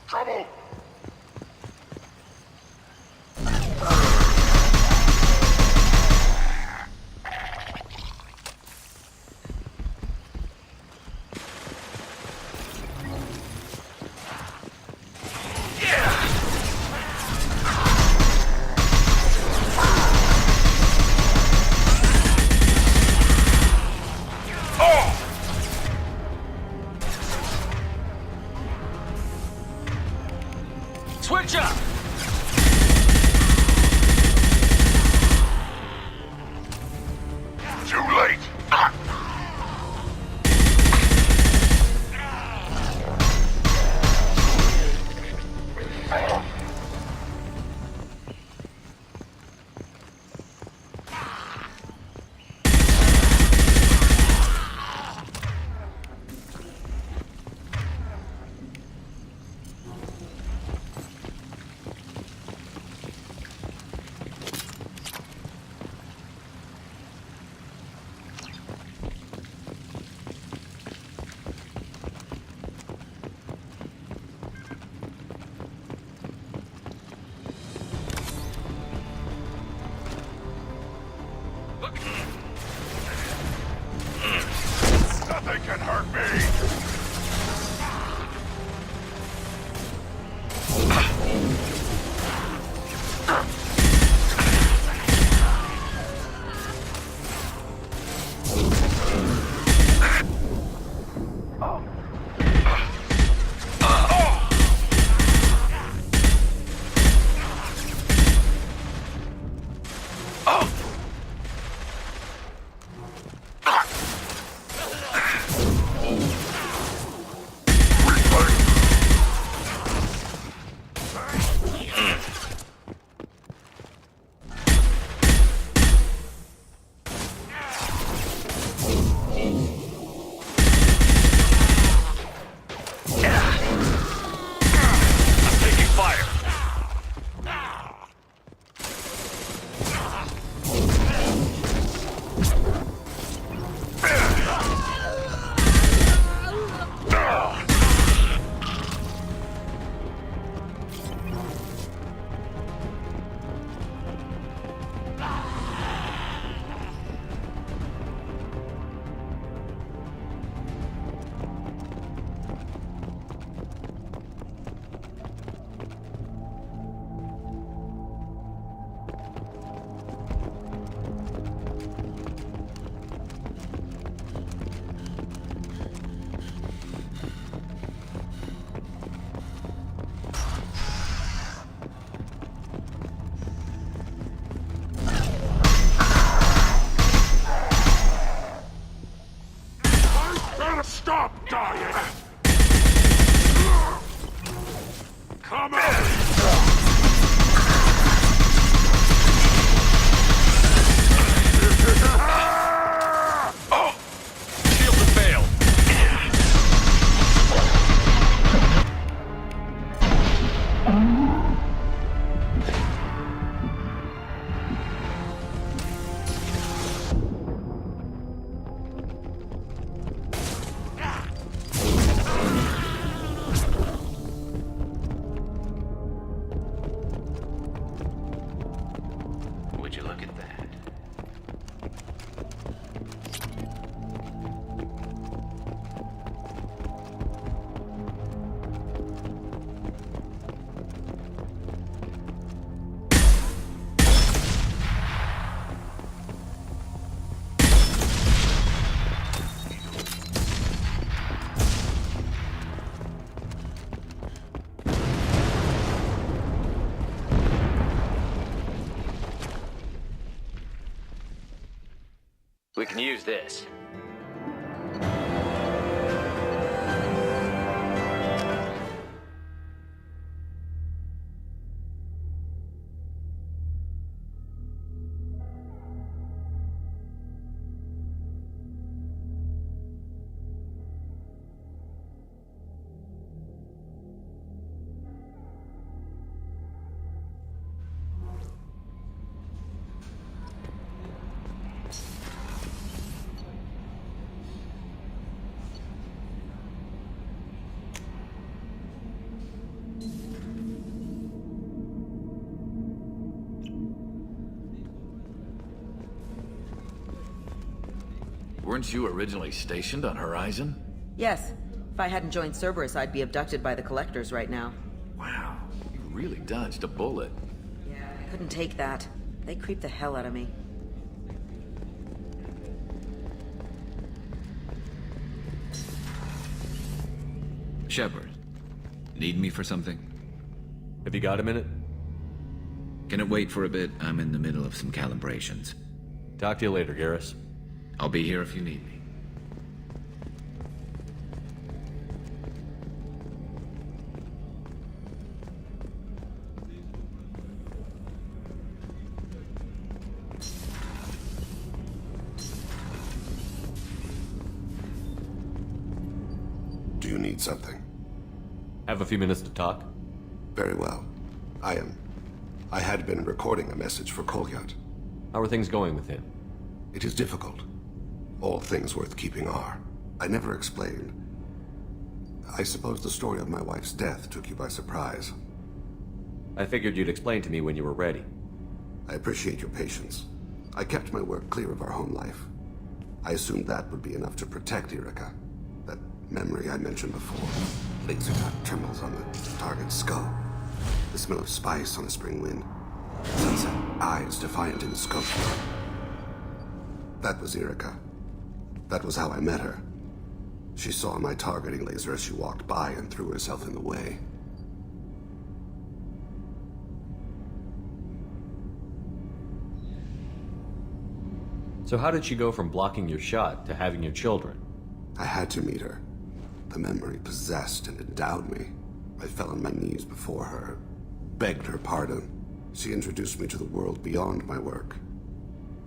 Trouble! Switch up! Too late! We can use this. Weren't you originally stationed on Horizon? Yes. If I hadn't joined Cerberus, I'd be abducted by the Collectors right now. Wow, you really dodged a bullet. Yeah, I couldn't take that. They creeped the hell out of me. Shepard, need me for something? Have you got a minute? Can it wait for a bit? I'm in the middle of some calibrations. Talk to you later, Garrus. I'll be here if you need me. Do you need something? Have a few minutes to talk? Very well. I had been recording a message for Kolyat. How are things going with him? It is difficult. All things worth keeping are. I never explained. I suppose the story of my wife's death took you by surprise. I figured you'd explain to me when you were ready. I appreciate your patience. I kept my work clear of our home life. I assumed that would be enough to protect Erica. That memory I mentioned before. Laser dot trembles on the target's skull. The smell of spice on a spring wind. Sunset eyes defiant in the scope. That was Erica. That was how I met her. She saw my targeting laser as she walked by and threw herself in the way. So how did she go from blocking your shot to having your children? I had to meet her. The memory possessed and endowed me. I fell on my knees before her, begged her pardon. She introduced me to the world beyond my work.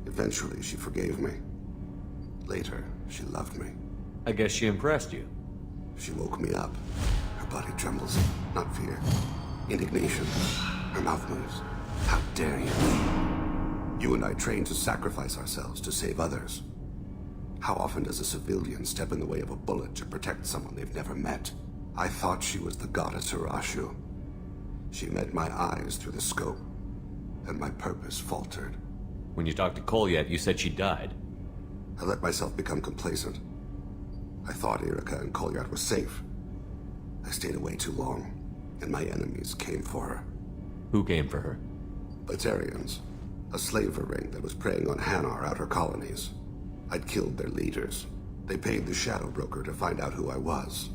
Eventually, she forgave me. Later, she loved me. I guess she impressed you. She woke me up. Her body trembles. Not fear. Indignation. Her mouth moves. How dare you? You and I trained to sacrifice ourselves to save others. How often does a civilian step in the way of a bullet to protect someone they've never met? I thought she was the goddess Urashu. She met my eyes through the scope, and my purpose faltered. When you talked to Kolyat, you said she died. I let myself become complacent. I thought Erica and Kolyat were safe. I stayed away too long, and my enemies came for her. Who came for her? Batarians, a slaver ring that was preying on Hanar outer colonies. I'd killed their leaders. They paid the Shadow Broker to find out who I was.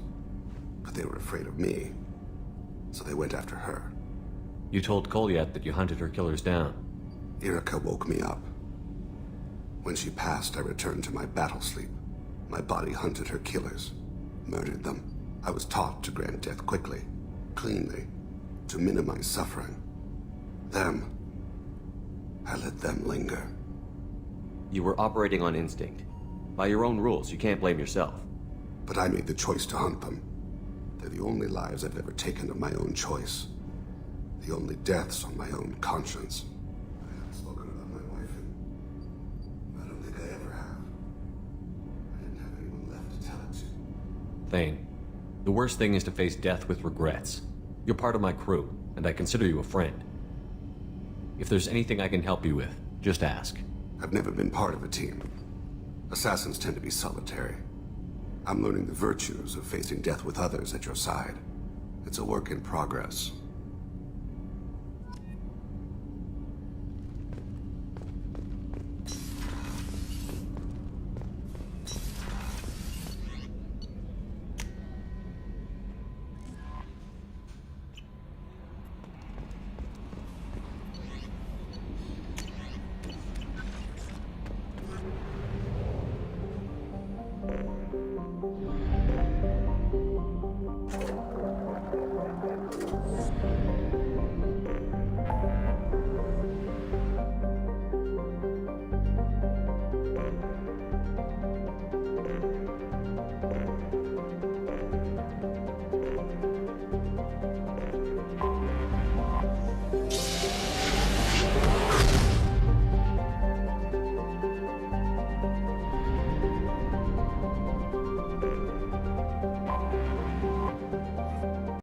But they were afraid of me, so they went after her. You told Kolyat that you hunted her killers down. Erica woke me up. When she passed, I returned to my battle sleep. My body hunted her killers, murdered them. I was taught to grant death quickly, cleanly, to minimize suffering. I let them linger. You were operating on instinct. By your own rules, you can't blame yourself. But I made the choice to hunt them. They're the only lives I've ever taken of my own choice. The only deaths on my own conscience. I haven't spoken about my wife, and I don't think I ever have. I didn't have anyone left to tell it to. Thane, the worst thing is to face death with regrets. You're part of my crew, and I consider you a friend. If there's anything I can help you with, just ask. I've never been part of a team. Assassins tend to be solitary. I'm learning the virtues of facing death with others at your side. It's a work in progress.